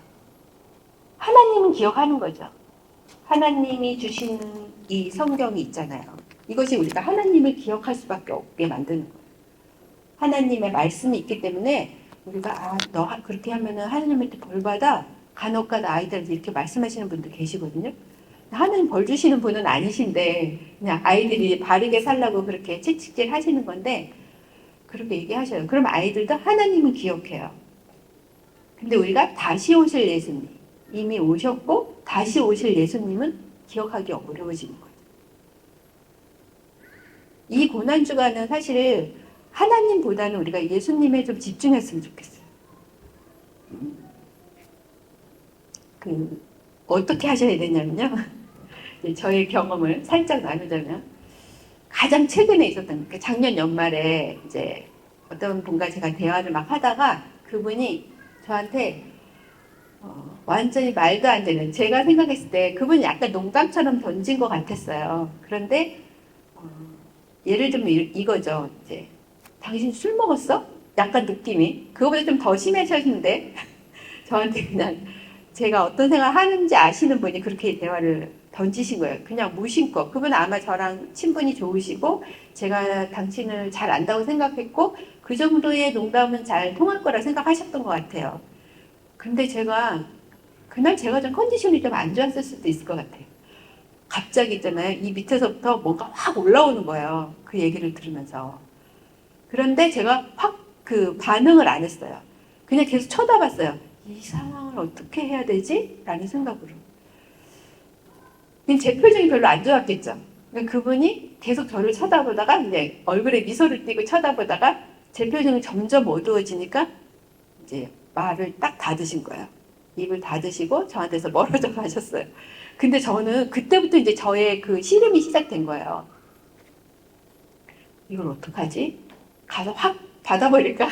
하나님은 기억하는 거죠. 하나님이 주신 이 성경이 있잖아요. 이것이 우리가 하나님을 기억할 수밖에 없게 만드는 거예요. 하나님의 말씀이 있기 때문에 우리가 너 그렇게 하면은 하나님한테 벌 받아. 간혹가다 아이들한테 이렇게 말씀하시는 분들 계시거든요. 하나님 벌 주시는 분은 아니신데 그냥 아이들이 바르게 살라고 그렇게 채찍질 하시는 건데 그렇게 얘기하셔요. 그럼 아이들도 하나님은 기억해요. 근데 우리가 다시 오실 예수님, 이미 오셨고 다시 오실 예수님은 기억하기 어려워지는 거예요. 이 고난주간은 사실 하나님보다는 우리가 예수님에 좀 집중했으면 좋겠어요. 어떻게 하셔야 되냐면요. 저의 경험을 살짝 나누자면 가장 최근에 있었던 게 작년 연말에 이제 어떤 분과 제가 대화를 막 하다가 그분이 저한테 완전히 말도 안 되는 제가 생각했을 때 그분이 약간 농담처럼 던진 것 같았어요. 그런데 예를 들면 이거죠. 이제 당신 술 먹었어? 약간 느낌이 그거보다 좀 더 심해졌는데 저한테 그냥 제가 어떤 생각을 하는지 아시는 분이 그렇게 대화를 던지신 거예요. 그냥 무심코. 그분은 아마 저랑 친분이 좋으시고 제가 당신을 잘 안다고 생각했고 그 정도의 농담은 잘 통할 거라 생각하셨던 것 같아요. 근데 그날 제가 좀 컨디션이 좀 안 좋았을 수도 있을 것 같아요. 갑자기 있잖아요. 이 밑에서부터 뭔가 확 올라오는 거예요. 그 얘기를 들으면서. 그런데 제가 확 반응을 안 했어요. 그냥 계속 쳐다봤어요. 이 상황을 어떻게 해야 되지? 라는 생각으로. 제 표정이 별로 안 좋았겠죠. 그분이 계속 저를 쳐다보다가 이제 얼굴에 미소를 띠고 쳐다보다가 제 표정이 점점 어두워지니까 이제 말을 딱 닫으신 거예요. 입을 닫으시고 저한테서 멀어져 가셨어요. 근데 저는 그때부터 이제 저의 그 시름이 시작된 거예요. 이걸 어떡하지? 가서 확 받아버릴까?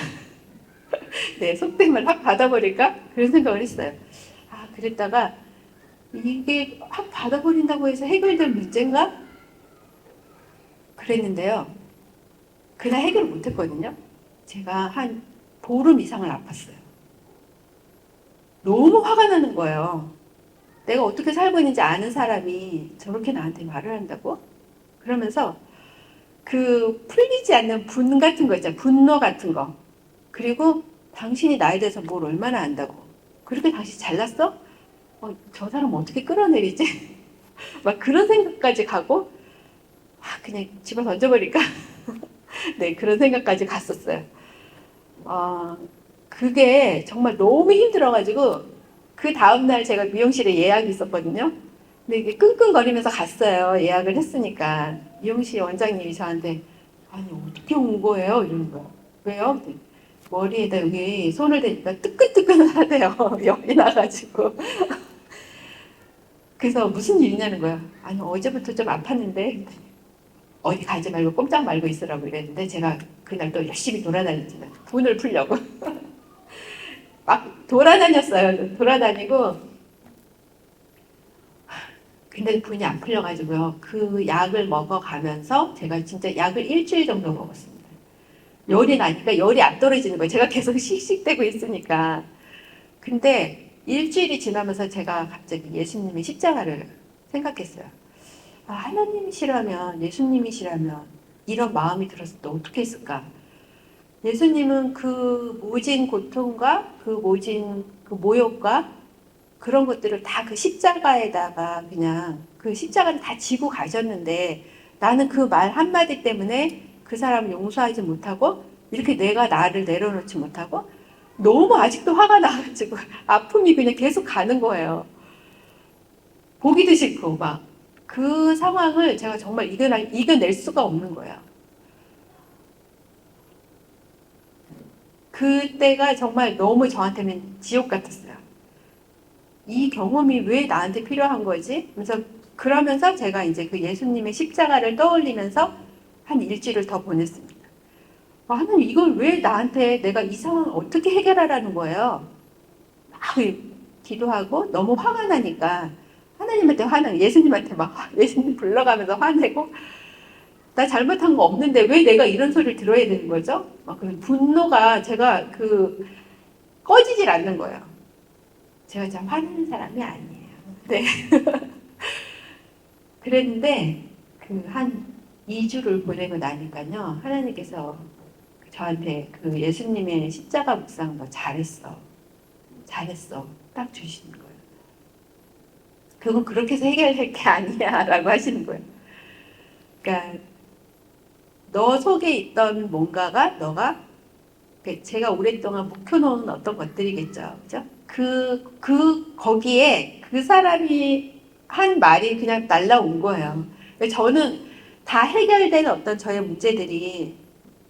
네, 속됨을 확 받아버릴까? 그런 생각을 했어요. 그랬다가 이게 확 받아버린다고 해서 해결될 문제인가? 그랬는데요. 그날 해결을 못했거든요. 제가 한 보름 이상을 아팠어요. 너무 화가 나는 거예요. 내가 어떻게 살고 있는지 아는 사람이 저렇게 나한테 말을 한다고? 그러면서 풀리지 않는 분 같은 거 있잖아요. 분노 같은 거. 그리고 당신이 나에 대해서 뭘 얼마나 안다고. 그렇게 당신 잘났어? 저 사람 어떻게 끌어내리지? 막 그런 생각까지 가고, 그냥 집어 던져버릴까? 네, 그런 생각까지 갔었어요. 그게 정말 너무 힘들어가지고, 그 다음날 제가 미용실에 예약이 있었거든요. 근데 이게 끙끙거리면서 갔어요. 예약을 했으니까. 미용실 원장님이 저한테, 아니, 어떻게 온 거예요? 이러는 거예요. 왜요? 머리에다 여기 손을 대니까 뜨끈뜨끈하대요. 열이 나가지고. 그래서 무슨 일이냐는 거야. 아니, 어제부터 좀 아팠는데, 어디 가지 말고 꼼짝 말고 있으라고 이랬는데, 제가 그날 또 열심히 돌아다녔잖아요. 분을 풀려고. 막 돌아다녔어요. 돌아다니고, 근데 분이 안 풀려가지고요. 그 약을 먹어가면서 제가 진짜 약을 일주일 정도 먹었습니다. 열이 나니까 열이 안 떨어지는 거예요. 제가 계속 씩씩대고 있으니까. 근데 일주일이 지나면서 제가 갑자기 예수님의 십자가를 생각했어요. 하나님이시라면, 예수님이시라면 이런 마음이 들었을 때 어떻게 했을까? 예수님은 그 모진 고통과 그 모진 그 모욕과 그런 것들을 다 그 십자가에다가 그냥 그 십자가를 다 지고 가셨는데 나는 그 말 한마디 때문에 그 사람을 용서하지 못하고 이렇게 내가 나를 내려놓지 못하고 너무 아직도 화가 나가지고 아픔이 그냥 계속 가는 거예요. 보기도 싫고 막 그 상황을 제가 정말 이겨낼 수가 없는 거예요. 그때가 정말 너무 저한테는 지옥 같았어요. 이 경험이 왜 나한테 필요한 거지? 그러면서 제가 이제 그 예수님의 십자가를 떠올리면서 한 일주일을 더 보냈습니다. 하나님, 이걸 왜 나한테 내가 이 상황을 어떻게 해결하라는 거예요? 막 기도하고 너무 화가 나니까 하나님한테 화나고 예수님한테 막 예수님 불러가면서 화내고 나 잘못한 거 없는데 왜 내가 이런 소리를 들어야 되는 거죠? 그 분노가 제가 꺼지질 않는 거예요. 제가 참 화내는 사람이 아니에요. 네. 그랬는데 한 2주를 보내고 나니까요. 하나님께서 저한테 그 예수님의 십자가 묵상 너 잘했어. 잘했어. 딱 주시는 거예요. 그건 그렇게 해서 해결될 게 아니야 라고 하시는 거예요. 그러니까 너 속에 있던 뭔가가 너가 제가 오랫동안 묵혀놓은 어떤 것들이겠죠. 그죠? 거기에 그 사람이 한 말이 그냥 날라온 거예요. 저는 다 해결된 어떤 저의 문제들이,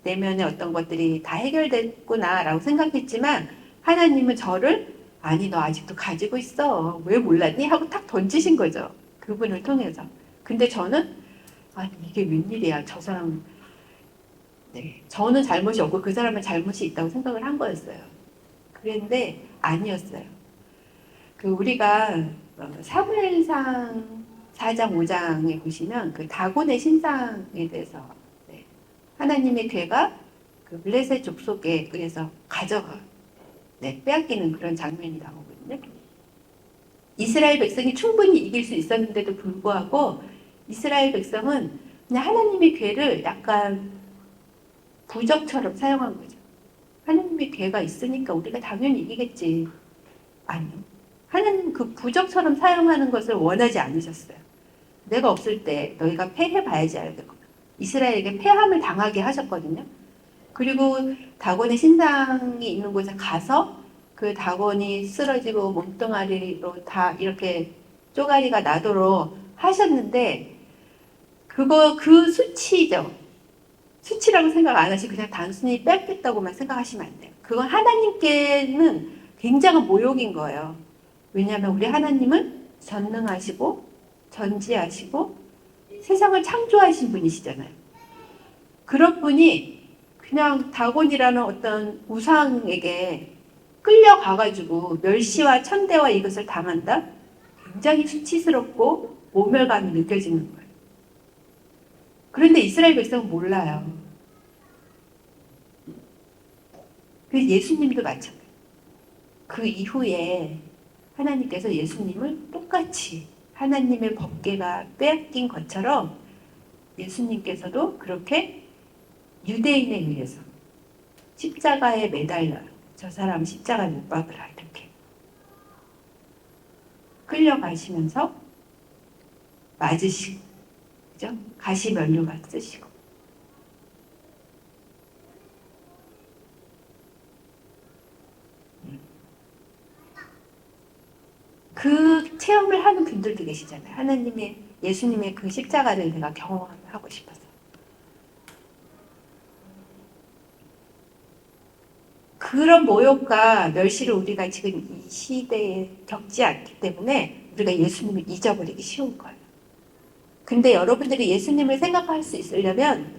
내면의 어떤 것들이 다 해결됐구나라고 생각했지만, 하나님은 저를, 아니, 너 아직도 가지고 있어. 왜 몰랐니? 하고 탁 던지신 거죠. 그분을 통해서. 근데 저는, 아니, 이게 웬일이야. 저 사람, 네. 저는 잘못이 없고 그 사람은 잘못이 있다고 생각을 한 거였어요. 그런데 아니었어요. 우리가 사무엘상 4장 5장에 보시면 그 다곤의 신상에 대해서, 네. 하나님의 괴가 그 블레셋 족속에 의해서 네, 빼앗기는 그런 장면이 나오거든요. 이스라엘 백성이 충분히 이길 수 있었는데도 불구하고 이스라엘 백성은 그냥 하나님의 괴를 약간 부적처럼 사용한 거죠. 하나님의 괴가 있으니까 우리가 당연히 이기겠지. 아니요. 하나님 그 부적처럼 사용하는 것을 원하지 않으셨어요. 내가 없을 때 너희가 패해봐야지 알겠고. 이스라엘에게 패함을 당하게 하셨거든요. 그리고 다곤의 신상이 있는 곳에 가서 그 다곤이 쓰러지고 몸뚱아리로 다 이렇게 쪼가리가 나도록 하셨는데 그 수치죠. 수치라고 생각 안 하시고 그냥 단순히 뺏겠다고만 생각하시면 안 돼요. 그건 하나님께는 굉장한 모욕인 거예요. 왜냐하면 우리 하나님은 전능하시고 전지하시고 세상을 창조하신 분이시잖아요. 그런 분이 그냥 다곤이라는 어떤 우상에게 끌려가가지고 멸시와 천대와 이것을 당한다? 굉장히 수치스럽고 모멸감이 느껴지는 거예요. 그런데 이스라엘 백성은 몰라요. 예수님도 마찬가지예요. 그 이후에 하나님께서 예수님을 똑같이 하나님의 법궤가 빼앗긴 것처럼 예수님께서도 그렇게 유대인에 의해서 십자가에 매달려요. 저 사람 십자가 못 박으라 이렇게 끌려가시면서 맞으시고, 그죠? 가시면류관 쓰시고. 그 체험을 하는 분들도 계시잖아요. 예수님의 그 십자가를 내가 경험하고 싶어서. 그런 모욕과 멸시를 우리가 지금 이 시대에 겪지 않기 때문에 우리가 예수님을 잊어버리기 쉬운 거예요. 근데 여러분들이 예수님을 생각할 수 있으려면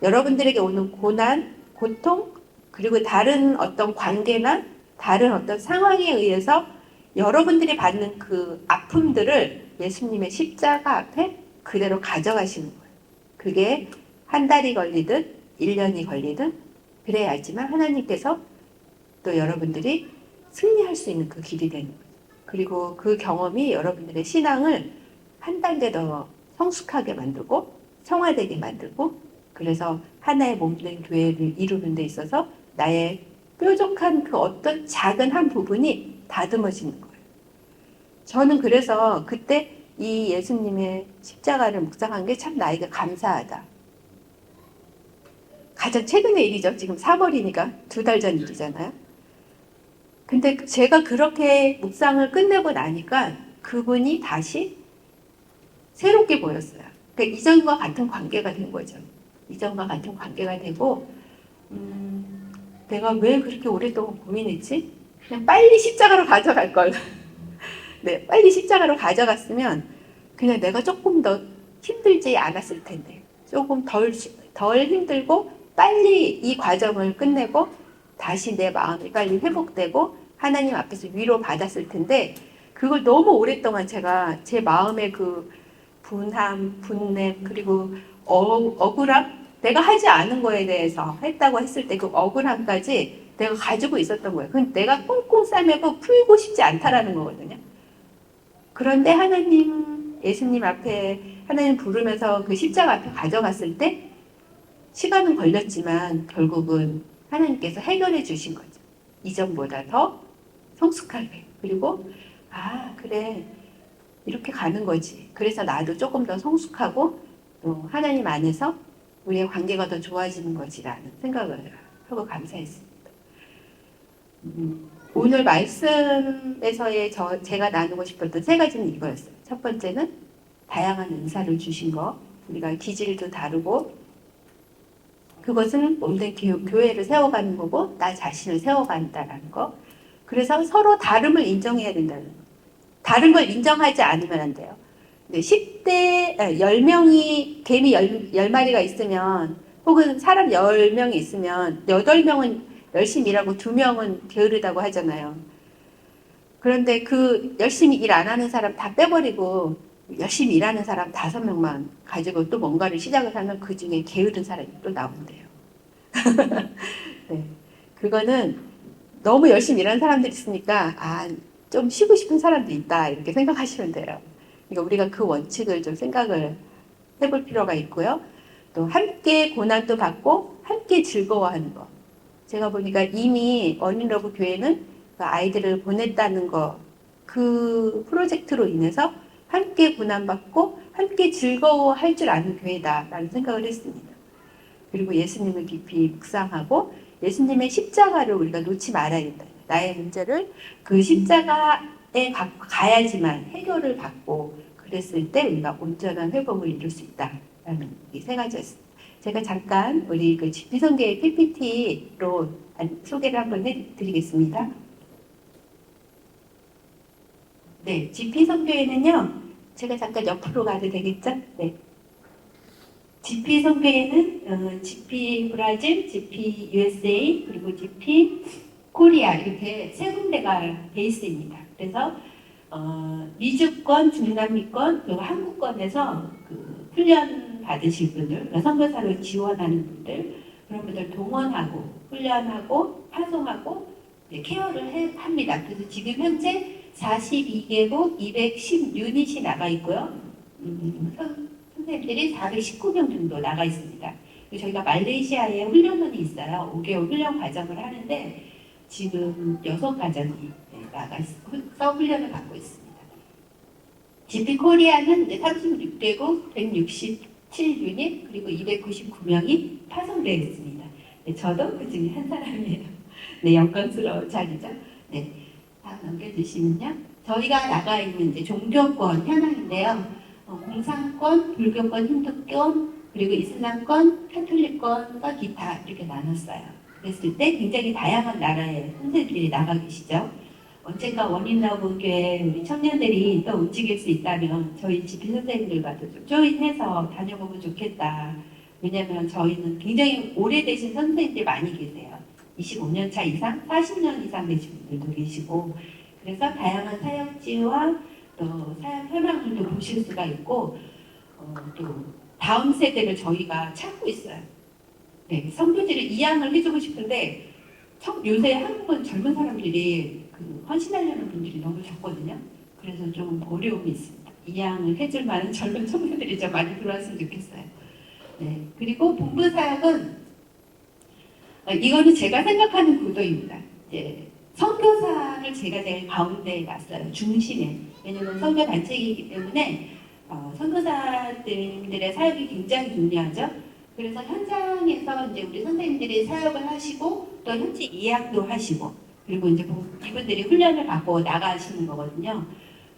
여러분들에게 오는 고난, 고통, 그리고 다른 어떤 관계나 다른 어떤 상황에 의해서 여러분들이 받는 그 아픔들을 예수님의 십자가 앞에 그대로 가져가시는 거예요. 그게 한 달이 걸리든 1년이 걸리든 그래야지만 하나님께서 또 여러분들이 승리할 수 있는 그 길이 되는 거예요. 그리고 그 경험이 여러분들의 신앙을 한 단계 더 성숙하게 만들고 성화되게 만들고 그래서 하나의 몸된 교회를 이루는 데 있어서 나의 뾰족한 그 어떤 작은 한 부분이 다듬어지는 거예요. 저는 그래서 그때 이 예수님의 십자가를 묵상한 게 참 나에게 감사하다. 가장 최근의 일이죠. 지금 3월이니까 2달 전 일이잖아요. 근데 제가 그렇게 묵상을 끝내고 나니까 그분이 다시 새롭게 보였어요. 그러니까 이전과 같은 관계가 된 거죠. 이전과 같은 관계가 되고 내가 왜 그렇게 오랫동안 고민했지? 그냥 빨리 십자가로 가져갈 걸. 네, 빨리 십자가로 가져갔으면 그냥 내가 조금 더 힘들지 않았을 텐데 조금 덜 힘들고 빨리 이 과정을 끝내고 다시 내 마음이 빨리 회복되고 하나님 앞에서 위로받았을 텐데 그걸 너무 오랫동안 제가 제 마음의 그 분함, 분냄 그리고 억울함 내가 하지 않은 거에 대해서 했다고 했을 때 그 억울함까지 내가 가지고 있었던 거예요. 그건 내가 꽁꽁 싸매고 풀고 싶지 않다라는 거거든요. 그런데 하나님, 예수님 앞에 하나님 부르면서 그 십자가 앞에 가져갔을 때 시간은 걸렸지만 결국은 하나님께서 해결해 주신 거죠. 이전보다 더 성숙하게. 그리고 아 그래 이렇게 가는 거지. 그래서 나도 조금 더 성숙하고 또 하나님 안에서 우리의 관계가 더 좋아지는 거지라는 생각을 하고 감사했습니다. 오늘 말씀에서의 제가 나누고 싶었던 세 가지는 이거였어요. 첫 번째는 다양한 은사를 주신 거. 우리가 기질도 다르고 그것은 몸된 교회를 세워가는 거고 나 자신을 세워간다는 거. 그래서 서로 다름을 인정해야 된다는 거. 다른 걸 인정하지 않으면 안 돼요. 10대 10명이 개미 10마리가 있으면 혹은 사람 10명이 있으면 8명은 열심히 일하고 2명은 게으르다고 하잖아요. 그런데 그 열심히 일 안 하는 사람 다 빼버리고 열심히 일하는 사람 5명만 가지고 또 뭔가를 시작을 하면 그 중에 게으른 사람이 또 나온대요. 네. 그거는 너무 열심히 일하는 사람들이 있으니까 좀 쉬고 싶은 사람도 있다 이렇게 생각하시면 돼요. 그러니까 우리가 그 원칙을 좀 생각을 해볼 필요가 있고요. 또 함께 고난도 받고 함께 즐거워하는 거. 제가 보니까 이미 어린러브 교회는 그 아이들을 보냈다는 거, 그 프로젝트로 인해서 함께 고난받고 함께 즐거워할 줄 아는 교회다라는 생각을 했습니다. 그리고 예수님을 깊이 묵상하고 예수님의 십자가를 우리가 놓지 말아야 된다. 나의 문제를 그 십자가에 가야지만 해결을 받고 그랬을 때 우리가 온전한 회복을 이룰 수 있다라는 이 세 가지였습니다. 제가 잠깐 우리 그 GP성교의 PPT로 소개를 한번 해드리겠습니다. 네, GP성교회는요. 제가 잠깐 옆으로 가도 되겠죠? 네. GP성교회는 GP 브라질, GP USA, 그리고 GP 코리아 이렇게 세 군데가 베이스입니다. 그래서 미주권, 중남미권, 그리고 한국권에서 그 훈련 받으실 분들, 선교사를 지원하는 분들, 그런 분들 동원하고 훈련하고 파송하고 케어를 합니다. 그래서 지금 현재 42개국 210유닛이 나가 있고요. 선생님들이 419명 정도 나가 있습니다. 저희가 말레이시아에 훈련원이 있어요. 5개월 훈련 과정을 하는데 지금 6가정이 나가 있어 훈련을 받고 있습니다. GP 코리아는 36개국 167유닛 그리고 299명이 파송되어 있습니다. 네, 저도 그 중에 한 사람이에요. 네, 영광스러운 자리죠. 네, 다음 넘겨주시면요. 저희가 나가 있는 이제 종교권 현황인데요. 공산권, 불교권, 힌두권, 그리고 이슬람권, 카톨릭권과 기타 이렇게 나눴어요. 그랬을 때 굉장히 다양한 나라의 선생님들이 나가 계시죠. 언젠가 원인러브 교회 우리 청년들이 또 움직일 수 있다면 저희 집필 선생님들과도 좀 조인해서 다녀보면 좋겠다. 왜냐하면 저희는 굉장히 오래되신 선생님들 많이 계세요. 25년 차 이상, 40년 이상 되신 분들도 계시고 그래서 다양한 사역지와 또 사역 현황들도 보실 수가 있고 또 다음 세대를 저희가 찾고 있어요. 네, 선교지를 이양을 해주고 싶은데 요새 한국은 젊은 사람들이 헌신하려는 분들이 너무 적거든요. 그래서 좀 어려움이 있습니다. 이양을 해줄 만한 젊은 청년들이 좀 많이 들어왔으면 좋겠어요. 네, 그리고 본부 사역은 이거는 제가 생각하는 구도입니다. 이제 선교사를 제가 제일 가운데에 놨어요. 중심에. 왜냐면 선교 단체이기 때문에 선교사들의 사역이 굉장히 중요하죠. 그래서 현장에서 이제 우리 선생님들이 사역을 하시고 또 현지 이양도 하시고 그리고 이제 이분들이 훈련을 받고 나가시는 거거든요.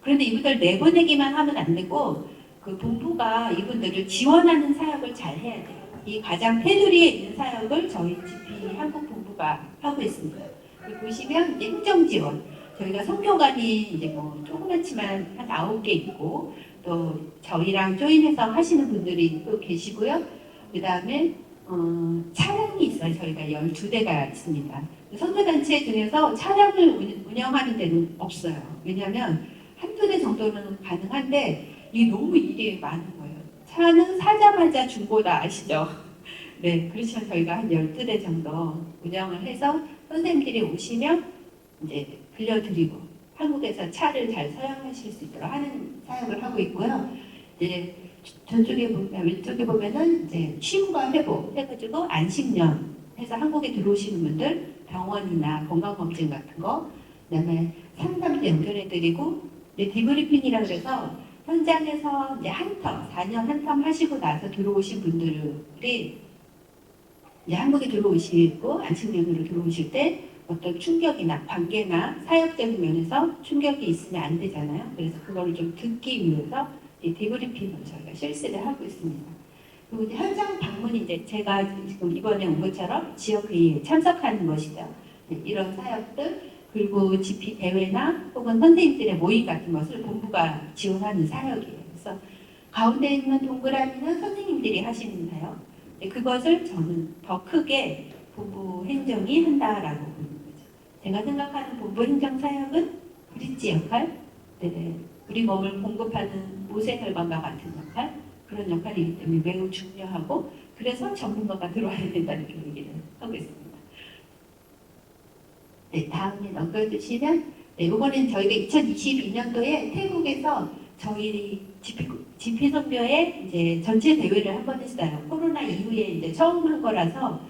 그런데 이분들 내보내기만 하면 안 되고 그 본부가 이분들을 지원하는 사역을 잘 해야 돼요. 이 가장 테두리에 있는 사역을 저희 GP 한국 본부가 하고 있습니다. 보시면 이제 행정 지원, 저희가 선교관이 이제 뭐 조그맣지만 한 9개 있고 또 저희랑 조인해서 하시는 분들이 또 계시고요. 그 다음에 차량이 있어요. 저희가 12대가 있습니다. 선교단체 중에서 차량을 운영하는 데는 없어요. 왜냐하면 한두 대 정도는 가능한데 이게 너무 일이 많은 거예요. 차는 사자마자 중고다 아시죠? 네, 그렇지만 저희가 한 12대 정도 운영을 해서 선생님들이 오시면 이제 빌려드리고 한국에서 차를 잘 사용하실 수 있도록 하는 사역을 하고 있고요. 이제 저쪽에 보면 왼쪽에 보면은 이제 쉼과 회복 해가지고 안식년 해서 한국에 들어오시는 분들 병원이나 건강검진 같은 거 그다음에 상담도 연결해드리고 디브리핑이라 그래서 현장에서 이제 한텀 4년 한텀 하시고 나서 들어오신 분들이 이제 한국에 들어오시고 안식년으로 들어오실 때 어떤 충격이나 관계나 사역적인 면에서 충격이 있으면 안 되잖아요. 그래서 그거를 좀 듣기 위해서 이 디브리핑을 저희가 실시를 하고 있습니다. 그리고 이제 현장 방문이 이제 제가 지금 이번에 온 것처럼 지역회의에 참석하는 것이죠. 이런 사역들 그리고 GP 대회나 혹은 선생님들의 모임 같은 것을 본부가 지원하는 사역이에요. 그래서 가운데 있는 동그라미는 선생님들이 하시는 사역. 그것을 저는 더 크게 본부 행정이 한다라고 보는 거죠. 제가 생각하는 본부 행정 사역은 브릿지 역할, 우리 몸을 공급하는 모세혈관과 같은 역할, 그런 역할이기 때문에 매우 중요하고 그래서 전문가가 들어와야 된다는 얘기를 하고 있습니다. 네, 다음에 넘겨주시면 이번엔 저희가 2022년도에 태국에서 저희 GP 선교회 이제 전체 대회를 한 번 했어요. 코로나 이후에 이제 처음 한 거라서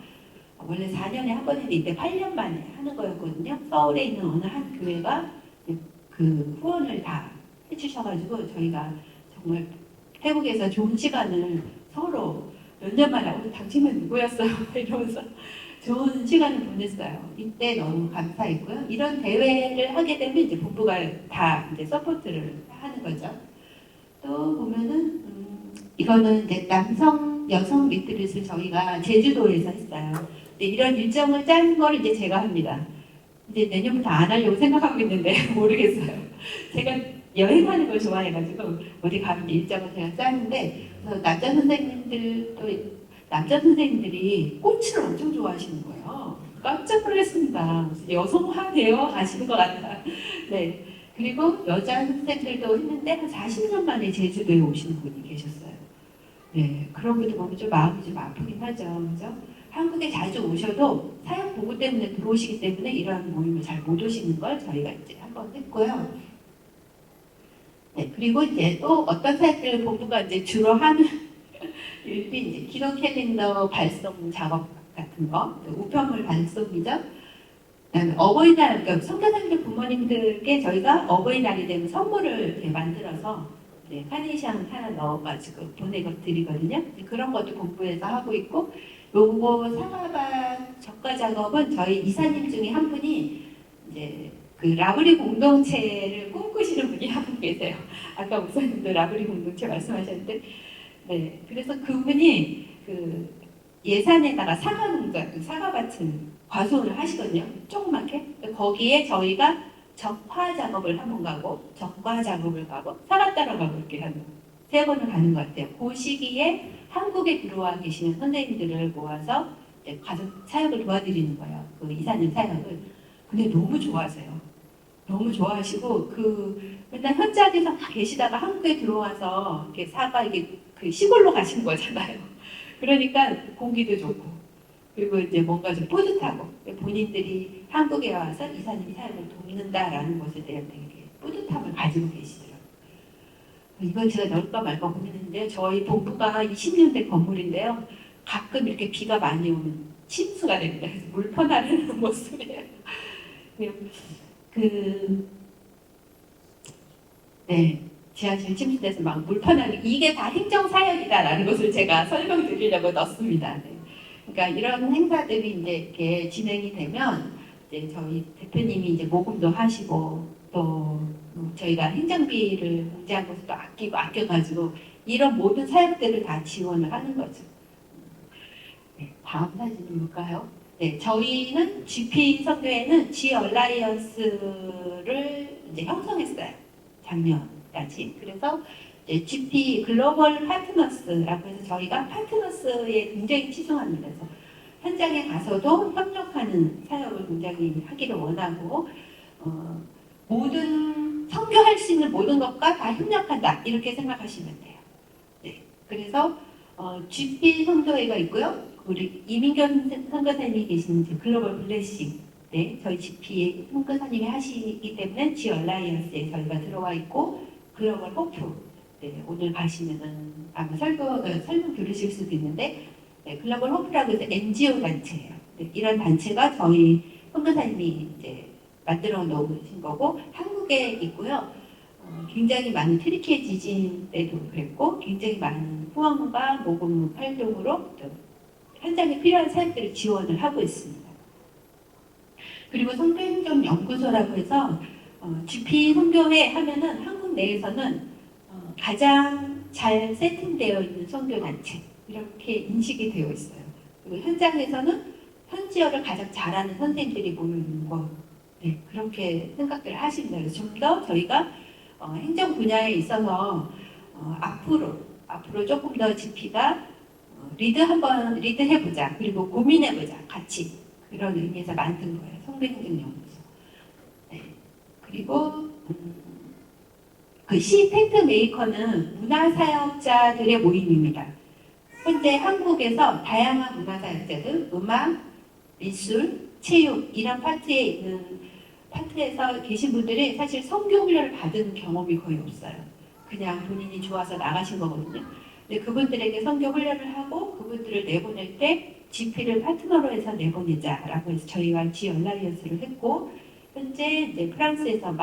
원래 4년에 한 번 했는데 이때 8년 만에 하는 거였거든요. 서울에 있는 어느 한 교회가 그 후원을 다 해주셔가지고 저희가 정말 태국에서 좋은 시간을 서로 몇 년 만에 당신은 누구였어요? 이러면서 좋은 시간을 보냈어요. 이때 너무 감사했고요. 이런 대회를 하게 되면 이제 본부가 다 이제 서포트를 하는 거죠. 또 보면은 이거는 이제 남성 여성 리트릿을 저희가 제주도에서 했어요. 근데 이런 일정을 짠 걸 이제 제가 합니다. 이제 내년부터 안 하려고 생각하고 있는데 모르겠어요. 제가 여행하는 걸 좋아해가지고 어디 가면 일정을 제가 짜는데 남자 선생님들도 남자 선생님들이 꽃을 엄청 좋아하시는 거예요. 깜짝 놀랐습니다. 여성화되어 가시는 것 같아요. 네. 그리고 여자 선생님들도 했는데 한 40년 만에 제주도에 오시는 분이 계셨어요. 네. 그런 분들 보면 좀 마음이 좀 아프긴 하죠. 그죠? 한국에 자주 오셔도 사역 보고 때문에 들어오시기 때문에 이러한 모임을 잘 못 오시는 걸 저희가 이제 한번 했고요. 네. 그리고 이제 또 어떤 사역들을 본부가 이제 주로 하는 일이 이제 기도 캘린더 발송 작업 같은 거, 우편물 발송이죠. 그다음에 어버이날, 그러니까 선교사님들 부모님들께 저희가 어버이날이 되면 선물을 이렇게 만들어서 카네이션 하나 넣어가지고 보내드리거든요. 그런 것도 본부에서 하고 있고, 요거 사과밭 적과 작업은 저희 이사님 중에 한 분이 이제 그 라브리 공동체를 꿈꾸시는 분이 한 분 계세요. 아까 목사님도 라브리 공동체 말씀하셨는데. 네, 그래서 그분이 그 예산에다가 사과밭을 과수원을 하시거든요. 조그맣게. 거기에 저희가 적화 작업을 한 번 가고, 적과 작업을 가고, 사과 따러 가고 이렇게 하는 3번을 가는 것 같아요. 그 시기에 한국에 들어와 계시는 선생님들을 모아서 이제 가서 사역을 도와드리는 거예요. 그 이사님 사역을. 근데 너무 좋아하세요. 너무 좋아하시고 맨날 현장에서 계시다가 한국에 들어와서 이렇게 사과 이게 그 시골로 가시는 거잖아요. 그러니까 공기도 좋고 그리고 이제 뭔가 좀 뿌듯하고 본인들이 한국에 와서 이사님이 사역을 돕는다라는 것에 대한 되게 뿌듯함을 가지고 계시더라고요. 이건 제가 넣을까 말까 고민했는데 저희 본부가 20년 된 건물인데요. 가끔 이렇게 비가 많이 오면 침수가 됩니다. 그래서 물 퍼나르는 모습이에요. 네. 지하철 침수돼서 막 물 퍼나르는 이게 다 행정사역이다라는 것을 제가 설명드리려고 넣습니다. 네. 그러니까 이런 행사들이 이제 이렇게 진행이 되면 이제 저희 대표님이 이제 모금도 하시고 또 저희가 행정비를 공제한 것도 아껴가지고 이런 모든 사역들을 다 지원을 하는 거죠. 네, 다음 사진 볼까요? 네, 저희는 GP 선교회는 G 얼라이언스를 이제 형성했어요. 작년까지. 그래서 이제 GP 글로벌 파트너스라고 해서 저희가 파트너스에 굉장히 치중합니다. 그래서 현장에 가서도 협력하는 사역을 굉장히 하기를 원하고 모든 선교할 수 있는 모든 것과 다 협력한다 이렇게 생각하시면 돼요. 네, 그래서 GP 선교회가 있고요. 우리 이민경 선교사님이 계신 글로벌 블레싱, 네, 저희 GP 선교사님이 하시기 때문에 G 얼라이언스에 저희가 들어와 있고 글로벌 호프, 네, 오늘 가시면은 아마 설명 들으실 수도 있는데 네, 글로벌 호프라고 해서 NGO 단체예요. 네, 이런 단체가 저희 선교사님이 이제 만들어 놓으신 거고 한국에 있고요. 굉장히 많은 트리키에 지진 때도 그랬고 굉장히 많은 후원과 모금 활동으로 현장에 필요한 사역들을 지원을 하고 있습니다. 그리고 선교행정연구소라고 해서 GP 선교회 하면은 한국 내에서는 가장 잘 세팅되어 있는 선교단체 이렇게 인식이 되어 있어요. 그리고 현장에서는 현지어를 가장 잘하는 선생님들이 모여있는 것, 네, 그렇게 생각들을 하십니다. 그래서 좀 더 저희가 행정 분야에 있어서 앞으로 조금 더 GP가 리드해보자. 그리고 고민해보자. 같이. 그런 의미에서 만든 거예요. 선교행정연구소. 네. 그리고 그 시팩트 메이커는 문화사역자들의 모임입니다. 현재 한국에서 다양한 문화사역자들, 음악, 미술, 체육 이런 파트에서 계신 분들이 사실 선교 훈련을 받은 경험이 거의 없어요. 그냥 본인이 좋아서 나가신 거거든요. 근데 그분들에게 선교 훈련을 하고 그분들을 내보낼 때 GP를 파트너로 해서 내보내자라고 해서 저희와 G 얼라이언스를 했고 현재 이제 프랑스에서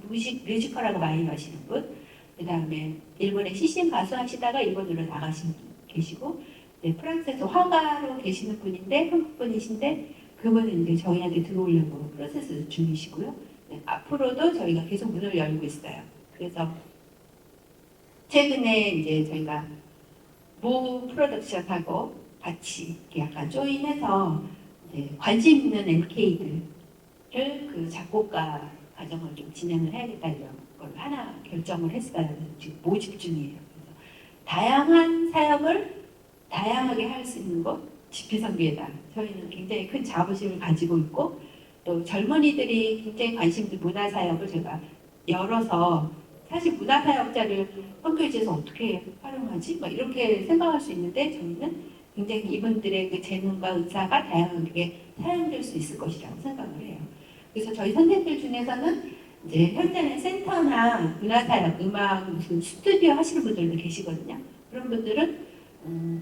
뮤지컬하고 마임 하시는 분, 그 다음에 일본에 CCM 가수 하시다가 일본으로 나가신 분 계시고, 네, 프랑스에서 화가로 계시는 분인데 한국 분이신데 그분은 이제 저희한테 들어오려고 프로세스 중이시고요. 네, 앞으로도 저희가 계속 문을 열고 있어요. 그래서 최근에 이제 저희가 모 프로덕션하고 같이 약간 조인해서 이제 관심 있는 MK들을 그 작곡가 과정을 좀 진행을 해야겠다 이런 걸 하나 결정을 했어요. 지금 모집 중이에요. 그래서 다양한 사역을 다양하게 할 수 있는 곳 집회선교회다. 저희는 굉장히 큰 자부심을 가지고 있고 또 젊은이들이 굉장히 관심 있는 문화사역을 제가 열어서 사실 문화사역자를 선교지에서 어떻게 활용하지? 막 이렇게 생각할 수 있는데 저희는 굉장히 이분들의 그 재능과 의사가 다양하게 사용될 수 있을 것이라고 생각을 해요. 그래서 저희 선생님들 중에서는 이제 현장에 센터나 문화사역, 음악, 무슨 스튜디오 하시는 분들도 계시거든요. 그런 분들은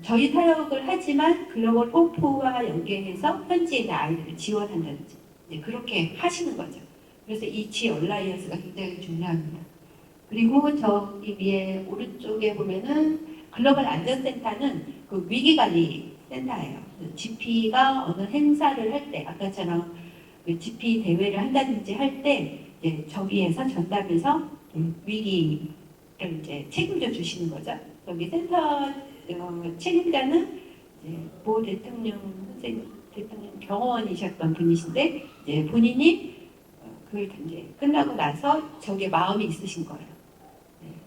저희 사역을 하지만 글로벌 호프와 연계해서 현지에 있는 아이들을 지원한다든지 그렇게 하시는 거죠. 그래서 이 G 얼라이언스가 굉장히 중요합니다. 그리고 저기 위에 오른쪽에 보면은 글로벌 안전센터는 그 위기관리 센터예요. GP가 어느 행사를 할 때, 아까처럼 그 GP 대회를 한다든지 할 때 저기에서 전담해서 위기를 이제 책임져 주시는 거죠. 여기 센터 책임자는 모 대통령 대통령 경호원이셨던 분이신데 이제 본인이 그걸 이제 끝나고 나서 저게 마음이 있으신 거예요.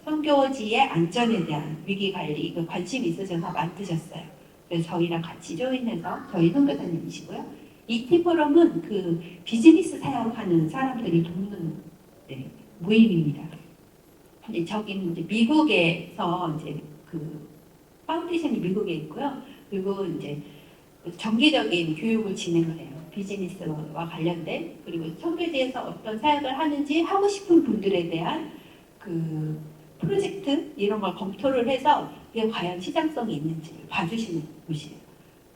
선교지의 안전에 대한 위기 관리 그 관심이 있으셔서 만드셨어요. 그래서 저희랑 같이 조인해서 저희 선교사님이시고요. 이 티포럼은 그 비즈니스 사역하는 사람들이 돕는 모임입니다. 저기는 이제 미국에서 이제 그 파운데이션이 미국에 있고요. 그리고 이제 정기적인 교육을 진행을 해요. 비즈니스와 관련된 그리고 선교지에서 어떤 사역을 하는지 하고 싶은 분들에 대한 그 프로젝트 이런 걸 검토를 해서 그게 과연 시장성이 있는지를 봐주시는 곳이에요.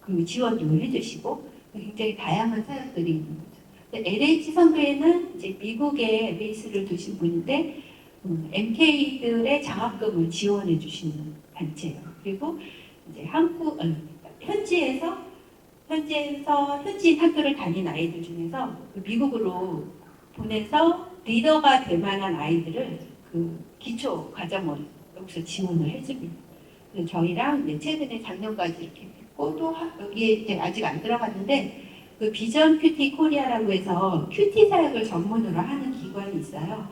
그 지원도 해주시고 굉장히 다양한 사역들이 있는 거죠. LH 선교회는 이제 미국에 베이스를 두신 분인데 MK들의 장학금을 지원해 주시는 단체예요. 그리고 이제 현지인 학교를 다닌 아이들 중에서 그 미국으로 보내서 리더가 될 만한 아이들을 그 기초 과정을 여기서 지원을 해줍니다. 그래서 저희랑 이제 최근에 작년까지 이렇게 했고 또 여기에 이제 아직 안 들어갔는데 그 비전 큐티 코리아라고 해서 큐티 사역을 전문으로 하는 기관이 있어요.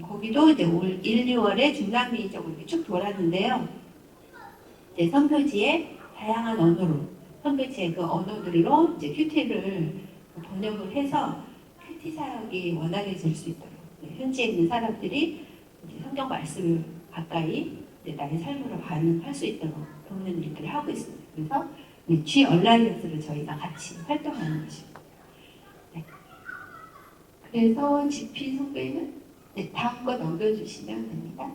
거기도 이제 올 1, 2월에 중남미 쪽으로 이렇게 쭉 돌았는데요. 이제 선교지에 다양한 언어로 선교지의 그 언어들로 이제 큐티를 번역을 해서 큐티 사역이 원활해질 수 있도록 현지에 있는 사람들이 이제 성경 말씀을 가까이 이제 나의 삶으로 반응할 수 있도록 돕는 일들을 하고 있습니다. 그래서 G 얼라이언스를 저희가 같이 활동하는 것입니다. 네. 그래서 GP 선교회는 네, 다음 거 넘겨주시면 됩니다.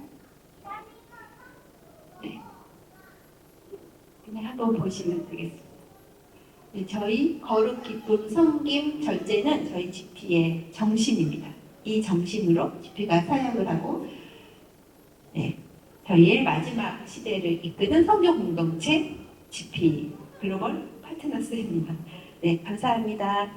네. 그냥 한번 보시면 되겠습니다. 네, 저희 거룩, 기쁨, 섬김, 절제는 저희 GP의 정신입니다. 이 정신으로 GP가 사역을 하고 네, 저희의 마지막 시대를 이끄는 성교 공동체 GP 글로벌 파트너스입니다. 네, 감사합니다.